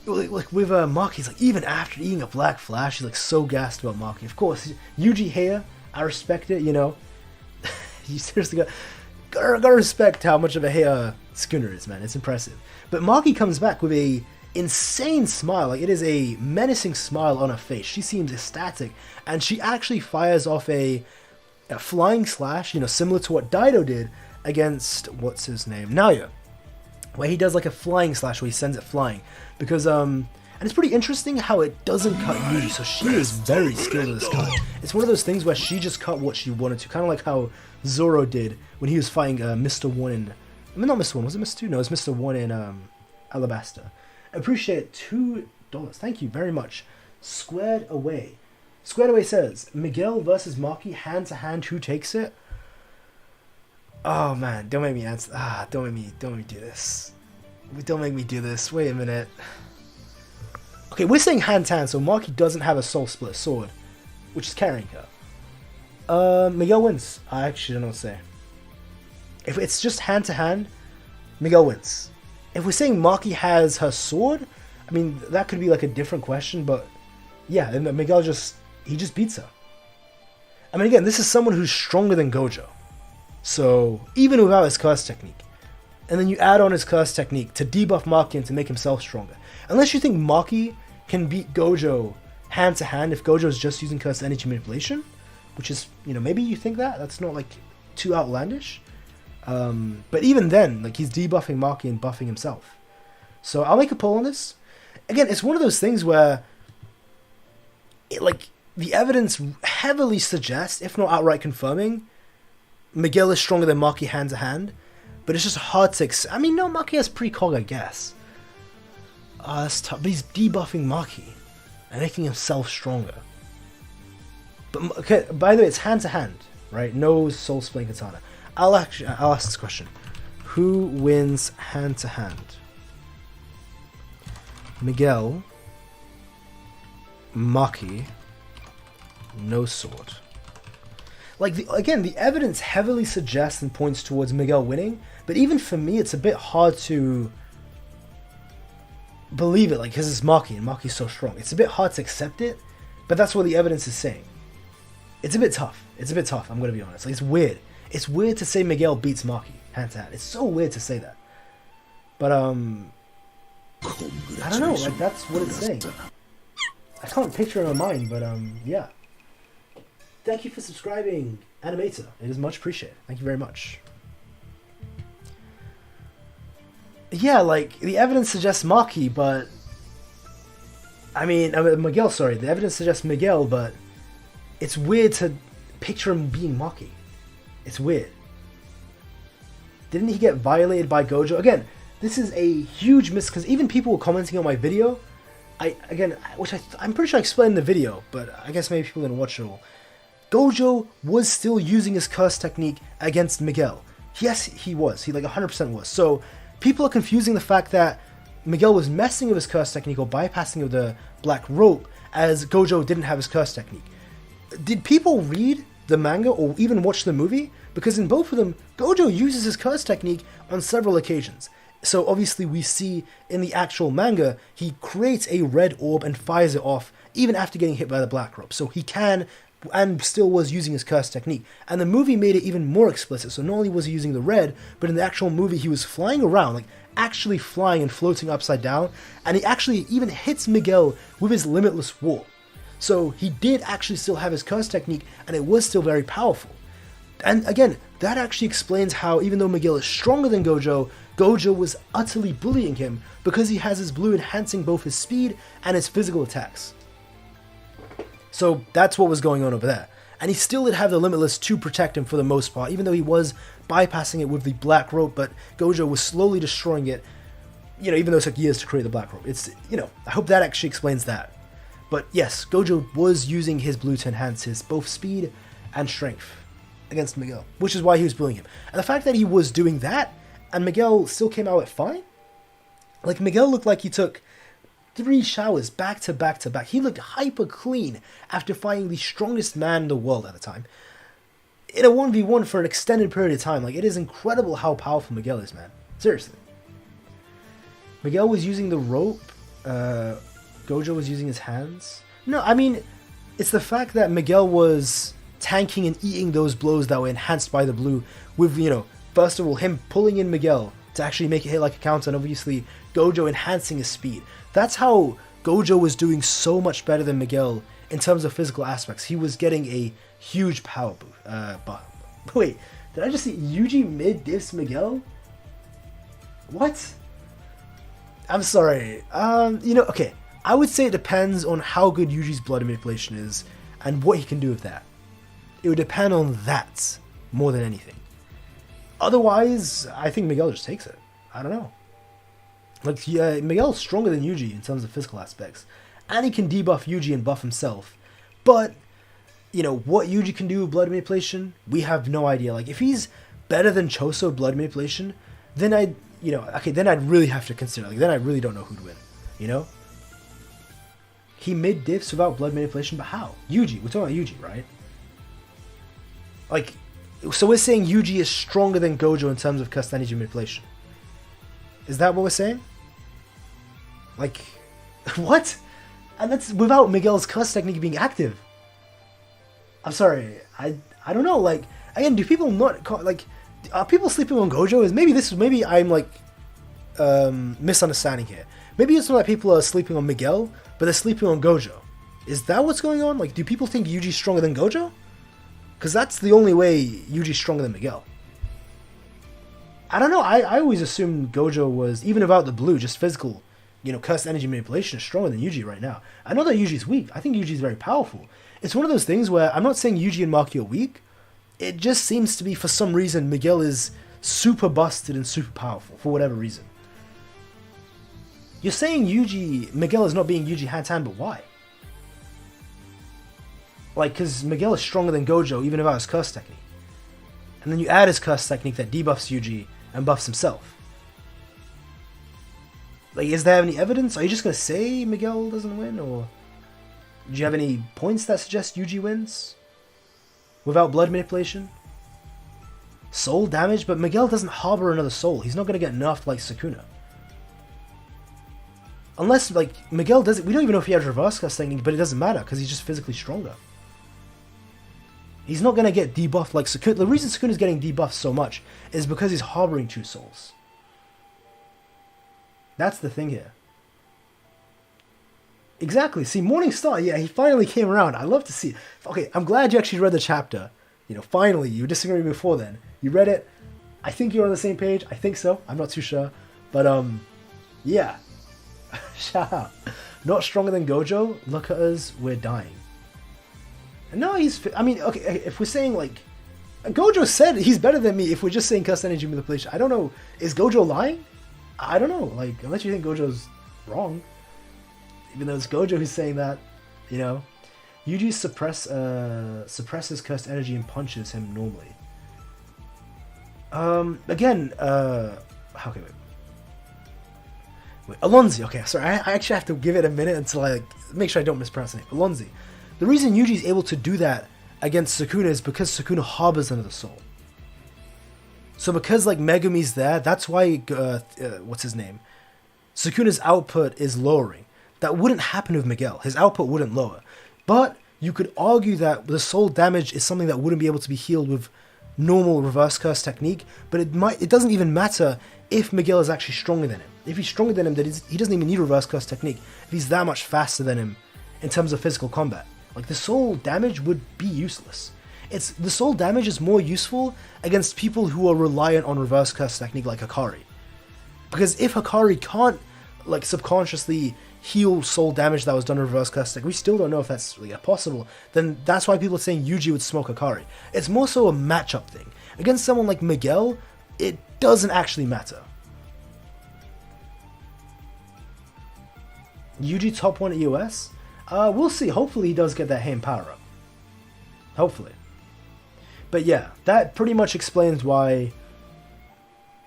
like with Maki, he's like, even after eating a black flash, he's like so gassed about Maki. Of course, Yuji here, I respect it, you know. You seriously gotta respect how much of a hair Sukuna is, man. It's impressive. But Maki comes back with a insane smile. Like, it is a menacing smile on her face. She seems ecstatic, and she actually fires off a flying slash, you know, similar to what Daido did against, what's his name, Naoya, where he does like a flying slash where he sends it flying. Because, and it's pretty interesting how it doesn't cut Yuji, so she is very skilled at this cut. It's one of those things where she just cut what she wanted to, kind of like how Zoro did when he was fighting Mr. One in, I mean, not Mr. One, was it Mr. 2? No, it was Mr. One in Alabasta. Appreciate $2. Thank you very much. Squared Away. Squared Away says, Miguel versus Maki, hand to hand, who takes it? Oh man, don't make me answer. Don't make me do this. Don't make me do this. Wait a minute. Okay, we're saying hand to hand, so Maki doesn't have a soul split sword, which is carrying her. Miguel wins. I actually don't know what to say. If it's just hand to hand, Miguel wins. If we're saying Maki has her sword, I mean, that could be like a different question, but yeah, and Miguel just beats her. I mean, again, this is someone who's stronger than Gojo. So, even without his curse technique. And then you add on his curse technique to debuff Maki and to make himself stronger. Unless you think Maki can beat Gojo hand to hand if Gojo is just using curse energy manipulation, which is, you know, maybe you think that. That's not, like, too outlandish. But even then, like, he's debuffing Maki and buffing himself. So, I'll make a poll on this. Again, it's one of those things where, the evidence heavily suggests, if not outright confirming, Miguel is stronger than Maki hand to hand, but it's just hard to accept. I mean, no, Maki has precog, I guess. That's tough, but he's debuffing Maki and making himself stronger. But, okay, by the way, it's hand to hand, right? No soul splitting katana. I'll ask this question. Who wins hand to hand? Miguel, Maki, no sword. Like, again, the evidence heavily suggests and points towards Miguel winning, but even for me, it's a bit hard to believe it, like, because it's Maki, and Maki's so strong. It's a bit hard to accept it, but that's what the evidence is saying. It's a bit tough. It's a bit tough, I'm going to be honest. Like, it's weird. It's weird to say Miguel beats Maki, hand to hand. It's so weird to say that. But, I don't know, like, that's what it's saying. I can't picture it in my mind, but, yeah. Thank you for subscribing, Animator. It is much appreciated. Thank you very much. Yeah, like, the evidence suggests Maki, but... Miguel, sorry. The evidence suggests Miguel, but... It's weird to picture him being Maki. It's weird. Didn't he get violated by Gojo? Again, this is a huge miss, because even people were commenting on my video. I'm pretty sure I explained in the video, but I guess maybe people didn't watch it all. Gojo was still using his curse technique against Miguel. Yes, he was. He, like, 100% was. So, people are confusing the fact that Miguel was messing with his curse technique or bypassing with the black rope as Gojo didn't have his curse technique. Did people read the manga or even watch the movie? Because in both of them, Gojo uses his curse technique on several occasions. So obviously we see in the actual manga, he creates a red orb and fires it off even after getting hit by the black rope. So he can and still was using his curse technique. And the movie made it even more explicit. So not only was he using the red, but in the actual movie he was flying around, like actually flying and floating upside down. And he actually even hits Miguel with his limitless warp. So he did actually still have his curse technique, and it was still very powerful. And again, that actually explains how, even though Miguel is stronger than Gojo, Gojo was utterly bullying him because he has his blue enhancing both his speed and his physical attacks. So that's what was going on over there. And he still did have the Limitless to protect him for the most part, even though he was bypassing it with the black rope, but Gojo was slowly destroying it, you know, even though it took years to create the black rope. It's, you know, I hope that actually explains that. But yes, Gojo was using his blue to enhance his both speed and strength against Miguel, which is why he was bullying him. And the fact that he was doing that, and Miguel still came out fine? Like, Miguel looked like he took 3 showers back to back to back. He looked hyper clean after fighting the strongest man in the world at the time. In a 1v1 for an extended period of time. Like, it is incredible how powerful Miguel is, man. Seriously. Miguel was using the rope. Gojo was using his hands. No, I mean, it's the fact that Miguel was tanking and eating those blows that were enhanced by the blue with, you know, first of all, him pulling in Miguel to actually make it hit like a counter, and obviously Gojo enhancing his speed. That's how Gojo was doing so much better than Miguel in terms of physical aspects. He was getting a huge power boost. Wait, did I just see Yuji mid-diffs Miguel? What? I'm sorry. You know, okay. I would say it depends on how good Yuji's blood manipulation is and what he can do with that. It would depend on that more than anything. Otherwise, I think Miguel just takes it. I don't know. Like, yeah, Miguel's stronger than Yuji in terms of physical aspects. And he can debuff Yuji and buff himself. But, you know, what Yuji can do with blood manipulation, we have no idea. Like, if he's better than Choso blood manipulation, then I'd, you know, okay, then I'd really have to consider. Like, then I really don't know who'd win, you know? He mid-diffs without blood manipulation, but how? Yuji, we're talking about Yuji, right? Like, so we're saying Yuji is stronger than Gojo in terms of cursed energy manipulation. Is that what we're saying? Like, what? And that's without Miguel's cuss technique being active. I'm sorry, I don't know, like, again, do people not, like, are people sleeping on Gojo? Maybe I'm, like, misunderstanding here. Maybe it's not like people are sleeping on Miguel, but they're sleeping on Gojo. Is that what's going on? Like, do people think Yuji's stronger than Gojo? Because that's the only way Yuji's stronger than Miguel. I don't know, I always assumed Gojo was, even without the blue, just physical, you know, cursed energy manipulation is stronger than Yuji right now. I know that Yuji's weak. I think Yuji's very powerful. It's one of those things where I'm not saying Yuji and Maki are weak. It just seems to be, for some reason, Miguel is super busted and super powerful, for whatever reason. You're saying Miguel is not being Yuji hand-to-hand, but why? Like, because Miguel is stronger than Gojo, even without his curse technique. And then you add his curse technique that debuffs Yuji and buffs himself. Like, is there any evidence? Are you just going to say Miguel doesn't win, or do you have any points that suggest Yuji wins? Without blood manipulation? Soul damage? But Miguel doesn't harbor another soul. He's not going to get nerfed like Sukuna. Unless, like, Miguel doesn't... We don't even know if he has reverse curse technique, but it doesn't matter, because he's just physically stronger. He's not going to get debuffed like Sukuna. The reason Sukuna's getting debuffed so much is because he's harboring 2 souls. That's the thing here. Exactly. See, Morning Star, yeah, he finally came around. I love to see it. Okay, I'm glad you actually read the chapter. You know, finally, you were disagreeing before then. You read it. I think you're on the same page. I think so. I'm not too sure. But, yeah. Shout out. Not stronger than Gojo? Look at us, we're dying. No, I mean, okay, if we're saying, like, Gojo said he's better than me if we're just saying cursed energy manipulation. I don't know. Is Gojo lying? I don't know. Like, unless you think Gojo's wrong. Even though it's Gojo who's saying that, you know. Yuji suppresses cursed energy and punches him normally. Again, okay, wait, Alonzi, okay, sorry, I actually have to give it a minute until I, like, make sure I don't mispronounce the name. Alonzi. The reason Yuji's able to do that against Sukuna is because Sukuna harbors another soul. So because, like, Megumi's there, that's why, what's his name? Sukuna's output is lowering. That wouldn't happen with Miguel. His output wouldn't lower. But you could argue that the soul damage is something that wouldn't be able to be healed with normal reverse curse technique, but it doesn't even matter if Miguel is actually stronger than him. If he's stronger than him, then he doesn't even need reverse curse technique. If he's that much faster than him in terms of physical combat, like, the soul damage would be useless. The soul damage is more useful against people who are reliant on reverse curse technique like Akari. Because if Hikari can't, like, subconsciously heal soul damage that was done in reverse curse, like, we still don't know if that's really possible, then that's why people are saying Yuji would smoke Hikari. It's more so a matchup thing. Against someone like Miguel, it doesn't actually matter. Yuji top 1 at US? We'll see. Hopefully he does get that Heian power up. Hopefully. But yeah, that pretty much explains why...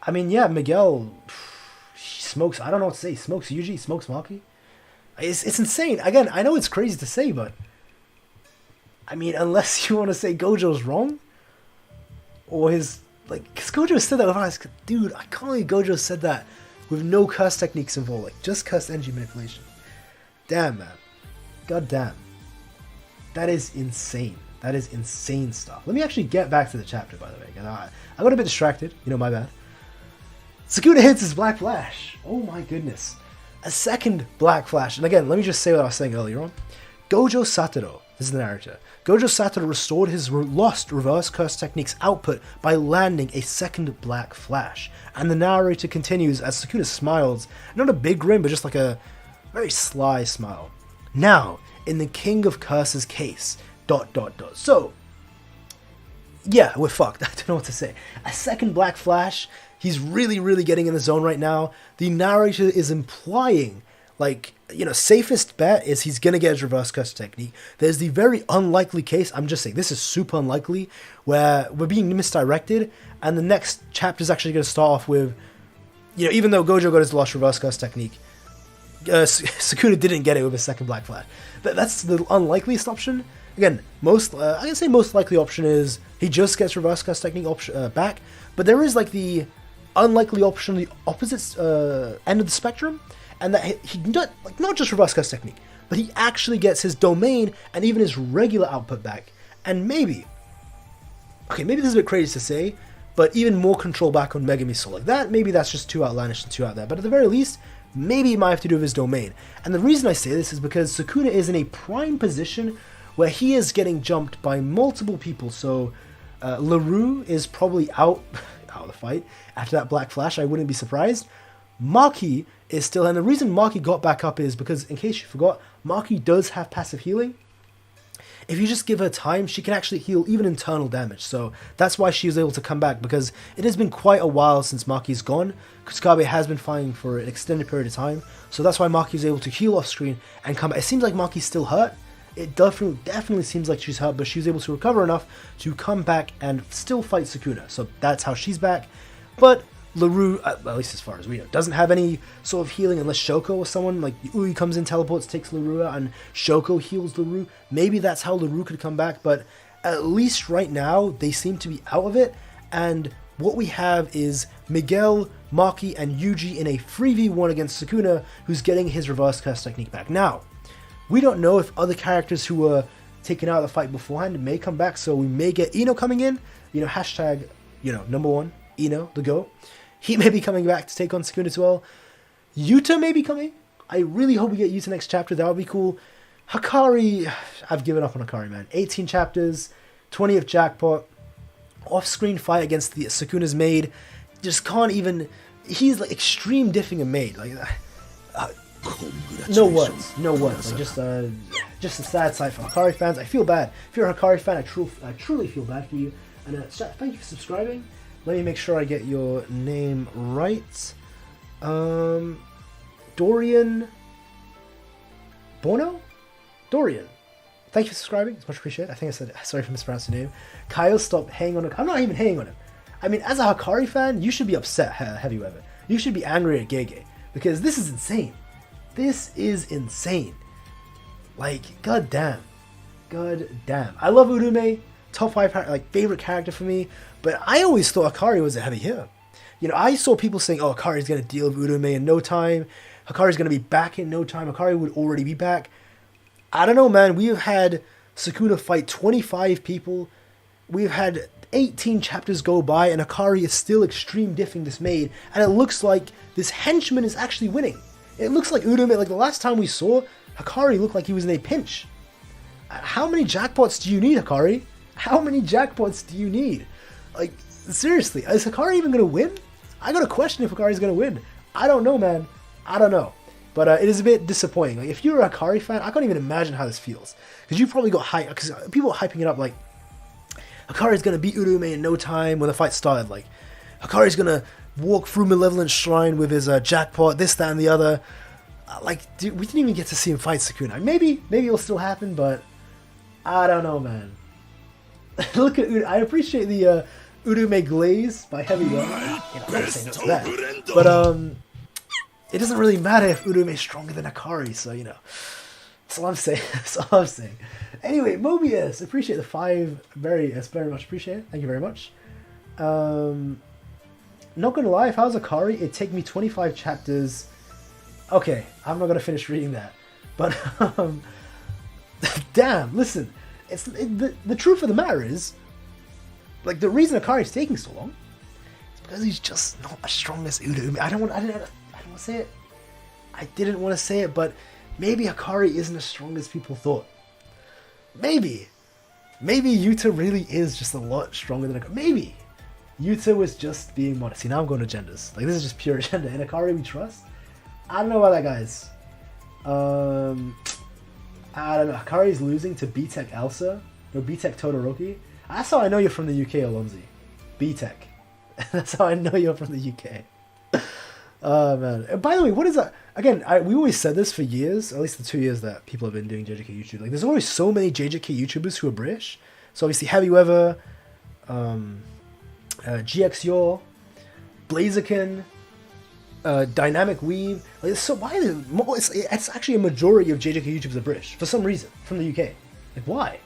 I mean, yeah, Miguel... He smokes... I don't know what to say. He smokes Yuji, he smokes Maki. It's insane. Again, I know it's crazy to say, but... I mean, unless you want to say Gojo's wrong? Or his... Like, because Gojo said that with eyes. Dude, I can't believe Gojo said that with no curse techniques involved. Like, just curse energy manipulation. Damn, man. God damn. That is insane. That is insane stuff. Let me actually get back to the chapter, by the way. I got a bit distracted. You know, my bad. Sukuna hits his Black Flash. Oh my goodness. A second Black Flash. And again, let me just say what I was saying earlier on. Gojo Satoru, this is the narrator. Gojo Satoru restored his lost reverse curse techniques output by landing a second Black Flash. And the narrator continues as Sukuna smiles. Not a big grin, but just like a very sly smile. Now, in the King of Curses case... ... So, yeah, we're fucked. I don't know what to say. A second Black Flash. He's really, really getting in the zone right now. The narrator is implying, like, you know, safest bet is he's going to get his reverse curse technique. There's the very unlikely case, I'm just saying, this is super unlikely, where we're being misdirected, and the next chapter is actually going to start off with, you know, even though Gojo got his lost reverse curse technique, Sukuna didn't get it with his second Black Flash. That's the unlikeliest option. Again, I can say most likely option is he just gets reverse curse technique back, but there is like the unlikely option, the opposite end of the spectrum, and that he not just reverse curse technique, but he actually gets his domain and even his regular output back, and maybe this is a bit crazy to say, but even more control back on Megami Soul. Like that, maybe that's just too outlandish and too out there, but at the very least, maybe it might have to do with his domain. And the reason I say this is because Sukuna is in a prime position where he is getting jumped by multiple people. So Laru is probably out of the fight after that Black Flash. I wouldn't be surprised. Maki is still, and the reason Maki got back up is because, in case you forgot, Maki does have passive healing. If you just give her time, she can actually heal even internal damage. So that's why she was able to come back, because it has been quite a while since Maki's gone. Kusukabe has been fighting for an extended period of time. So that's why Maki was able to heal off screen and come back. It seems like Maki's still hurt. It definitely seems like she's hurt, but she was able to recover enough to come back and still fight Sukuna. So that's how she's back. But Laru, at least as far as we know, doesn't have any sort of healing unless Shoko or someone like Ui comes in, teleports, takes Laru out, and Shoko heals Laru. Maybe that's how Laru could come back, but at least right now they seem to be out of it. And what we have is Miguel, Maki, and Yuji in a 3v1 against Sukuna, who's getting his reverse curse technique back. Now, we don't know if other characters who were taken out of the fight beforehand may come back, so we may get Ino coming in. You know, hashtag, you know, #1, Ino, the GOAT. He may be coming back to take on Sukuna as well. Yuta may be coming. I really hope we get Yuta next chapter. That would be cool. Hikari, I've given up on Hikari, man. 18 chapters, 20th jackpot, off-screen fight against the Sukuna's maid. Just can't even... He's like extreme diffing a maid. Like, no words. Like, just a sad sight for Hikari fans. I feel bad. If you're a Hikari fan, I truly feel bad for you. And thank you for subscribing. Let me make sure I get your name right. Dorian Bono? Dorian. Thank you for subscribing. It's much appreciated. I think I said, sorry for mispronouncing your name. Kyle, stop hanging on him. I'm not even hanging on him. I mean, as a Hikari fan, you should be upset, Heavy Weather. You should be angry at GEGE, because this is insane. This is insane. Like, god damn. God damn. I love Urume. Top 5 like favorite character for me, but I always thought Hikari was a heavy hitter. You know, I saw people saying, oh, Hikari's going to deal with Urume in no time. Hikari's going to be back in no time. Hikari would already be back. I don't know, man. We have had Sukuna fight 25 people. We've had 18 chapters go by, and Hikari is still extreme diffing this maid, and it looks like this henchman is actually winning. It looks like Urume, like the last time we saw, Hikari looked like he was in a pinch. How many jackpots do you need, Hikari? How many jackpots do you need? Like, seriously, is Hikari even going to win? I got a question if Hikari's going to win. I don't know, man. I don't know. But it is a bit disappointing. Like, if you're a Hikari fan, I can't even imagine how this feels. Because you probably got hyped, because people are hyping it up like, Hikari's going to beat Urume in no time when the fight started. Like, Hikari's going to walk through Malevolent Shrine with his jackpot, this, that, and the other. Like, dude, we didn't even get to see him fight Sukuna. Maybe it'll still happen, but I don't know, man. Look at I appreciate the Urume glaze by Heavy One. I'm not saying no to that. But, it doesn't really matter if Urume is stronger than Hikari, so, you know. That's all I'm saying. That's all I'm saying. Anyway, Mobius, appreciate the 5. Very much appreciate it. Thank you very much. Not gonna lie, if I was Hikari, it'd take me 25 chapters. Okay, I'm not gonna finish reading that. But, damn, listen. The truth of the matter is, like, the reason Hikari's taking so long is because he's just not as strong as Urume. I didn't want to say it. I didn't want to say it, but maybe Hikari isn't as strong as people thought. Maybe Yuta really is just a lot stronger than Hikari. Maybe Yuta was just being modest. See, now I'm going to genders. Like, this is just pure agenda. And Hikari we trust. I don't know about that, guys. I don't know. Hikari's losing to B-Tech Elsa. No, B-Tech Todoroki. That's how I know you're from the UK, Alonzi. B-Tech. That's how I know you're from the UK. Oh, man. And by the way, what is that? Again, we always said this for years, at least the 2 years that people have been doing JJK YouTube. Like, there's always so many JJK YouTubers who are British. So, obviously, Heavy Weather, GXYO, Blaziken, Dynamic Weave. Like, so why it's actually a majority of JJK YouTubers are British, for some reason, from the UK. Like, why?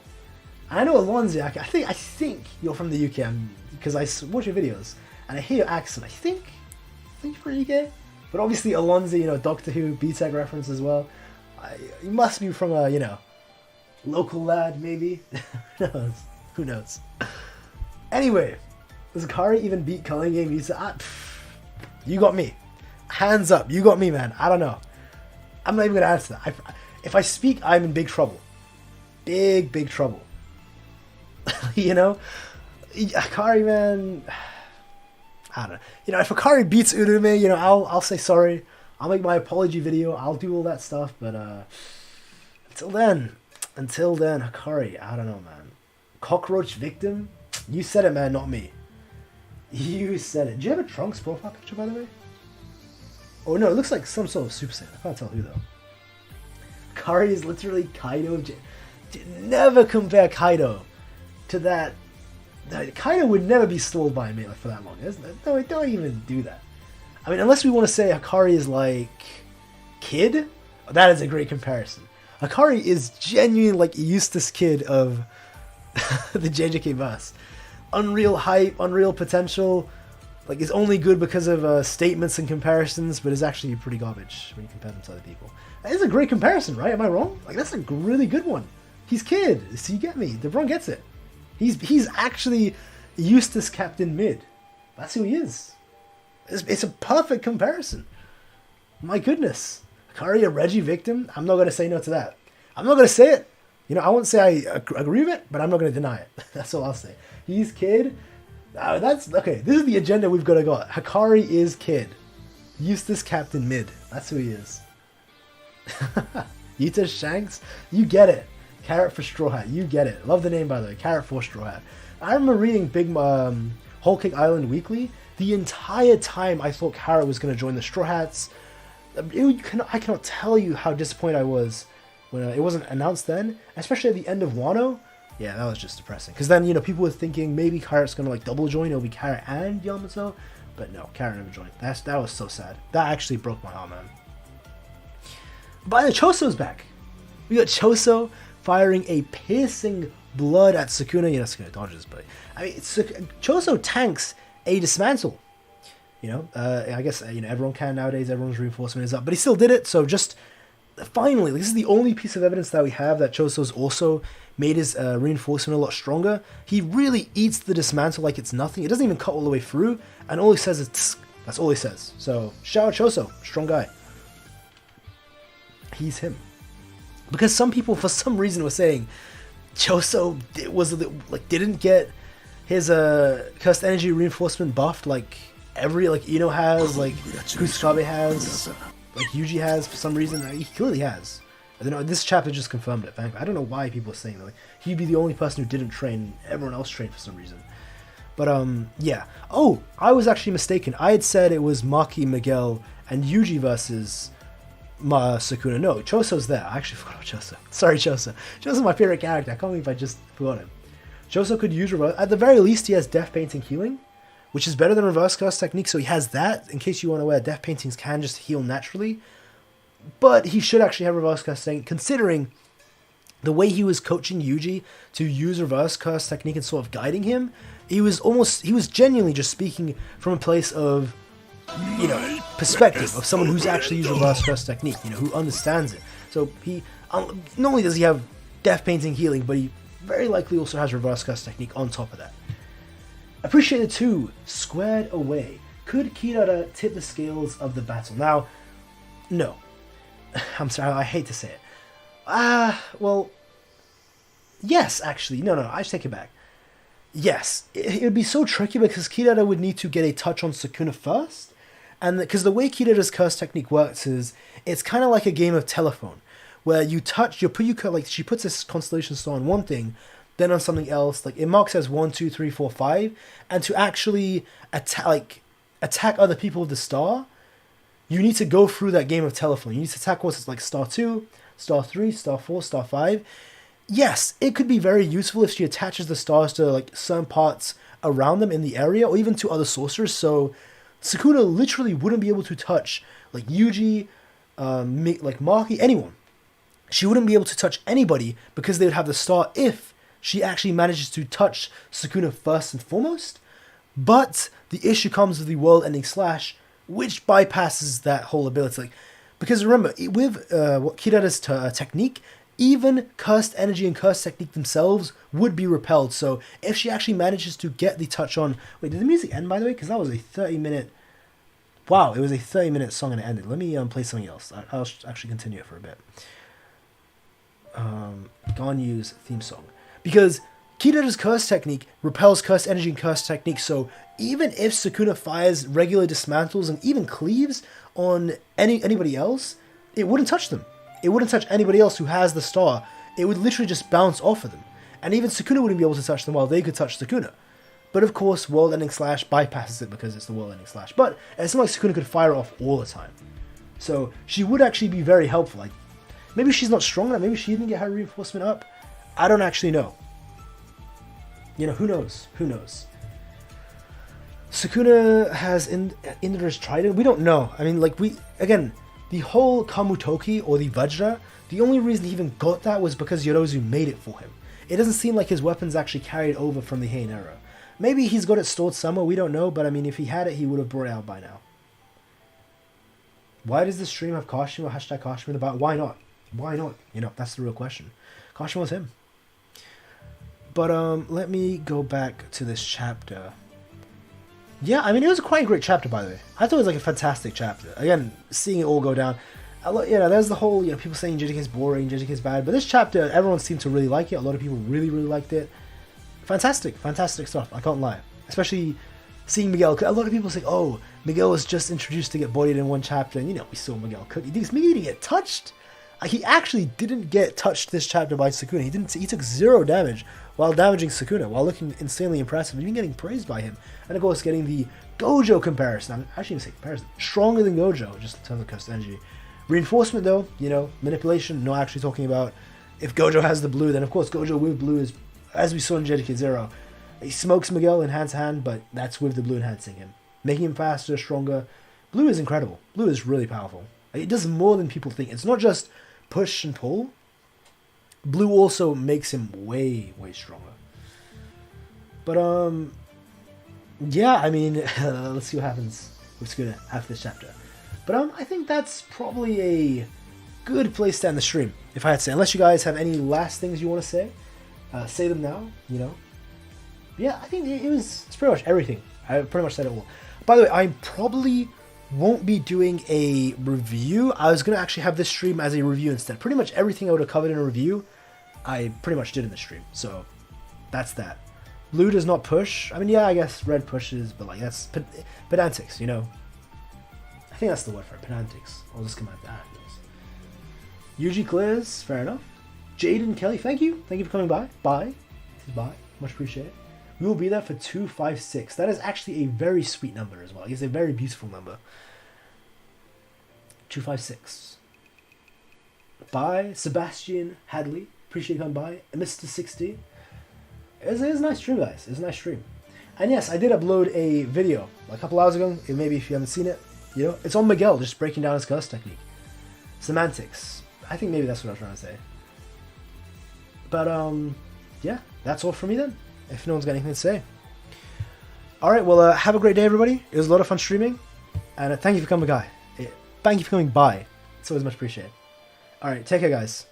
I know Alonzi, I think you're from the UK, because I watch your videos, and I hear your accent. I think you're from the UK. But obviously Alonzi, you know, Doctor Who, B-Tech reference as well. You must be from a, you know, local lad, maybe. Who knows? Who knows? Anyway, does Hikari even beat Culling Game Yuta? You got me. Hands up. You got me, man. I don't know. I'm not even going to answer that. If I speak, I'm in big trouble. Big trouble. You know? Hikari, man... I don't know. You know, if Hikari beats Urume, you know, I'll say sorry. I'll make my apology video. I'll do all that stuff. But until then, Hikari, I don't know, man. Cockroach victim? You said it, man, not me. You said it. Do you have a Trunks profile picture, by the way? Oh, no, it looks like some sort of Super Saiyan. I can't tell who, though. Hikari is literally Kaido. Never compare Kaido to that. Kaido would never be stalled by a melee for that long. No, don't even do that. I mean, unless we want to say Hikari is like Kid, that is a great comparison. Hikari is genuinely like Eustace Kid of the JJK verse. Unreal hype, unreal potential. Like, is only good because of statements and comparisons, but is actually pretty garbage when you compare them to other people. That is a great comparison, right? Am I wrong? Like, that's a really good one. He's Kid, so you get me. LeBron gets it. He's actually Eustace Captain Mid. That's who he is. It's a perfect comparison. My goodness. Hikari a Reggie victim? I'm not going to say no to that. I'm not going to say it. You know, I won't say I agree with it, but I'm not going to deny it. That's all I'll say. He's Kid. That's okay. This is the agenda we've got to go. Hikari is Kid. Eustace Captain Mid. That's who he is. Yuta Shanks. You get it. Carrot for Straw Hat. You get it. Love the name, by the way. Carrot for Straw Hat. I remember reading Big Whole Cake Island Weekly. The entire time I thought Carrot was going to join the Straw Hats. I cannot tell you how disappointed I was when it wasn't announced then. Especially at the end of Wano. Yeah, that was just depressing. Because then, you know, people were thinking maybe Carrot's going to like double join. It'll be Carrot and Yamato. But no, Carrot never joined. That was so sad. That actually broke my heart, man. But the Choso's back. We got Choso firing a piercing blood at Sukuna. You know, Sukuna dodges, but I mean, Choso tanks a dismantle. You know, I guess, you know, everyone can nowadays. Everyone's reinforcement is up, but he still did it. So just finally, this is the only piece of evidence that we have that Choso's also made his reinforcement a lot stronger. He really eats the dismantle like it's nothing. It doesn't even cut all the way through, and all he says is tsk. That's all he says. So shout out Choso, strong guy. He's him. Because some people, for some reason, were saying Choso didn't get his cursed energy reinforcement buffed like every, like, Ino has, like, Kusakabe has, like, Yuji has for some reason. He clearly has. I don't know, this chapter just confirmed it. I don't know why people are saying that. Like, he'd be the only person who didn't train. Everyone else trained for some reason. But, yeah. Oh, I was actually mistaken. I had said it was Maki, Miguel, and Yuji versus Sukuna. No, Choso's there. I actually forgot about Choso. Sorry, Choso. Choso's my favorite character. I can't believe I just forgot him. Choso could use reverse. At the very least, he has Death Painting Healing, which is better than Reverse Curse Technique, so he has that. In case you want to wear, Death Paintings can just heal naturally. But he should actually have Reverse Curse Technique, considering the way he was coaching Yuji to use Reverse Curse Technique and sort of guiding him. He was genuinely just speaking from a place of, you know, perspective of someone who's actually used Reverse Curse Technique, you know, who understands it. So he, not only does he have Death Painting Healing, but he very likely also has Reverse Curse Technique on top of that. Appreciate the 2, squared away. Could Kirara tip the scales of the battle? Now, no. I'm sorry, I hate to say it. Well, yes, actually. No, I take it back. Yes, it would be so tricky because Kirara would need to get a touch on Sukuna first. And because the way Kirara's curse technique works is, it's kind of like a game of telephone, where you touch, like, she puts this constellation star on one thing, then on something else, like, it marks as 1, 2, 3, 4, 5, and to actually attack other people with the star, you need to go through that game of telephone. You need to attack what's like star 2, star 3, star 4, star 5. Yes, it could be very useful if she attaches the stars to, like, certain parts around them in the area, or even to other sorcerers, so Sukuna literally wouldn't be able to touch, like, Yuji, like, Maki, anyone. She wouldn't be able to touch anybody because they would have the star if she actually manages to touch Sukuna first and foremost. But the issue comes with the world-ending slash, which bypasses that whole ability. Like, because remember, with Kirara's technique, even cursed energy and cursed technique themselves would be repelled. So if she actually manages to get the touch on... Wait, did the music end, by the way? Because that was a 30-minute... Wow, it was a 30-minute song and it ended. Let me play something else. I'll actually continue it for a bit. Ganyu's theme song. Because Kirara's curse technique repels cursed energy and cursed technique, so even if Sukuna fires regular dismantles and even cleaves on anybody else, it wouldn't touch them. It wouldn't touch anybody else who has the star. It would literally just bounce off of them. And even Sukuna wouldn't be able to touch them while they could touch Sukuna. But of course, World Ending Slash bypasses it because it's the World Ending Slash. But it's not like Sukuna could fire it off all the time. So she would actually be very helpful. Like, maybe she's not strong enough. Maybe she didn't get her reinforcement up. I don't actually know. You know, who knows? Who knows? Sukuna has Indra's Trident. We don't know. I mean, like, again, the whole Kamutoki or the Vajra, the only reason he even got that was because Yorozu made it for him. It doesn't seem like his weapons actually carried over from the Heian era. Maybe he's got it stored somewhere, we don't know, but I mean, if he had it, he would have brought it out by now. Why does the stream have Kashima, hashtag Kashima in the back? Why not? Why not? You know, that's the real question. Kashima was him. But let me go back to this chapter. Yeah, I mean, it was quite a great chapter, by the way. I thought it was like a fantastic chapter. Again, seeing it all go down. You know, there's the whole, you know, people saying JJK is boring, JJK is bad. But this chapter, everyone seemed to really like it. A lot of people really, really liked it. Fantastic, fantastic stuff. I can't lie. Especially seeing Miguel. A lot of people say, oh, Miguel was just introduced to get bodied in one chapter. And, you know, we saw Miguel cook. Miguel didn't get touched. He actually didn't get touched this chapter by Sukuna. He took 0 damage while damaging Sukuna, while looking insanely impressive, and even getting praised by him. And of course, getting the Gojo comparison. I'm actually going to say comparison. Stronger than Gojo, just in terms of cursed energy. Reinforcement, though, you know, manipulation, not actually talking about if Gojo has the blue, then of course Gojo with blue is, as we saw in JJK 0, he smokes Miguel in hand-to-hand, but that's with the blue enhancing him. Making him faster, stronger. Blue is incredible. Blue is really powerful. It does more than people think. It's not just push and pull. Blue also makes him way, way stronger. But, yeah, I mean, let's see what happens with Sukuna after this chapter. But, I think that's probably a good place to end the stream, if I had to say. Unless you guys have any last things you want to say them now, you know. Yeah, I think it's pretty much everything. I pretty much said it all. By the way, I probably won't be doing a review. I was going to actually have this stream as a review instead. Pretty much everything I would have covered in a review, I pretty much did in the stream. So, that's that. Blue does not push. I mean, yeah, I guess red pushes, but like that's pedantics, you know. I think that's the word for it, pedantics. I'll just come out that. Yuji clears, fair enough. Jaden Kelly, thank you for coming by. Bye. Much appreciated. We will be there for 256. That is actually a very sweet number as well. It's a very beautiful number. 256. Bye, Sebastian Hadley. Appreciate you coming by. Mr. 60. It was a nice stream, guys. It was a nice stream. And yes, I did upload a video a couple hours ago. Maybe if you haven't seen it, you know, it's on Miguel, just breaking down his curse technique. Semantics. I think maybe that's what I was trying to say. But yeah, that's all from me then. If no one's got anything to say. Alright, well, have a great day, everybody. It was a lot of fun streaming. And thank you for coming by. Thank you for coming by. It's always much appreciated. Alright, take care, guys.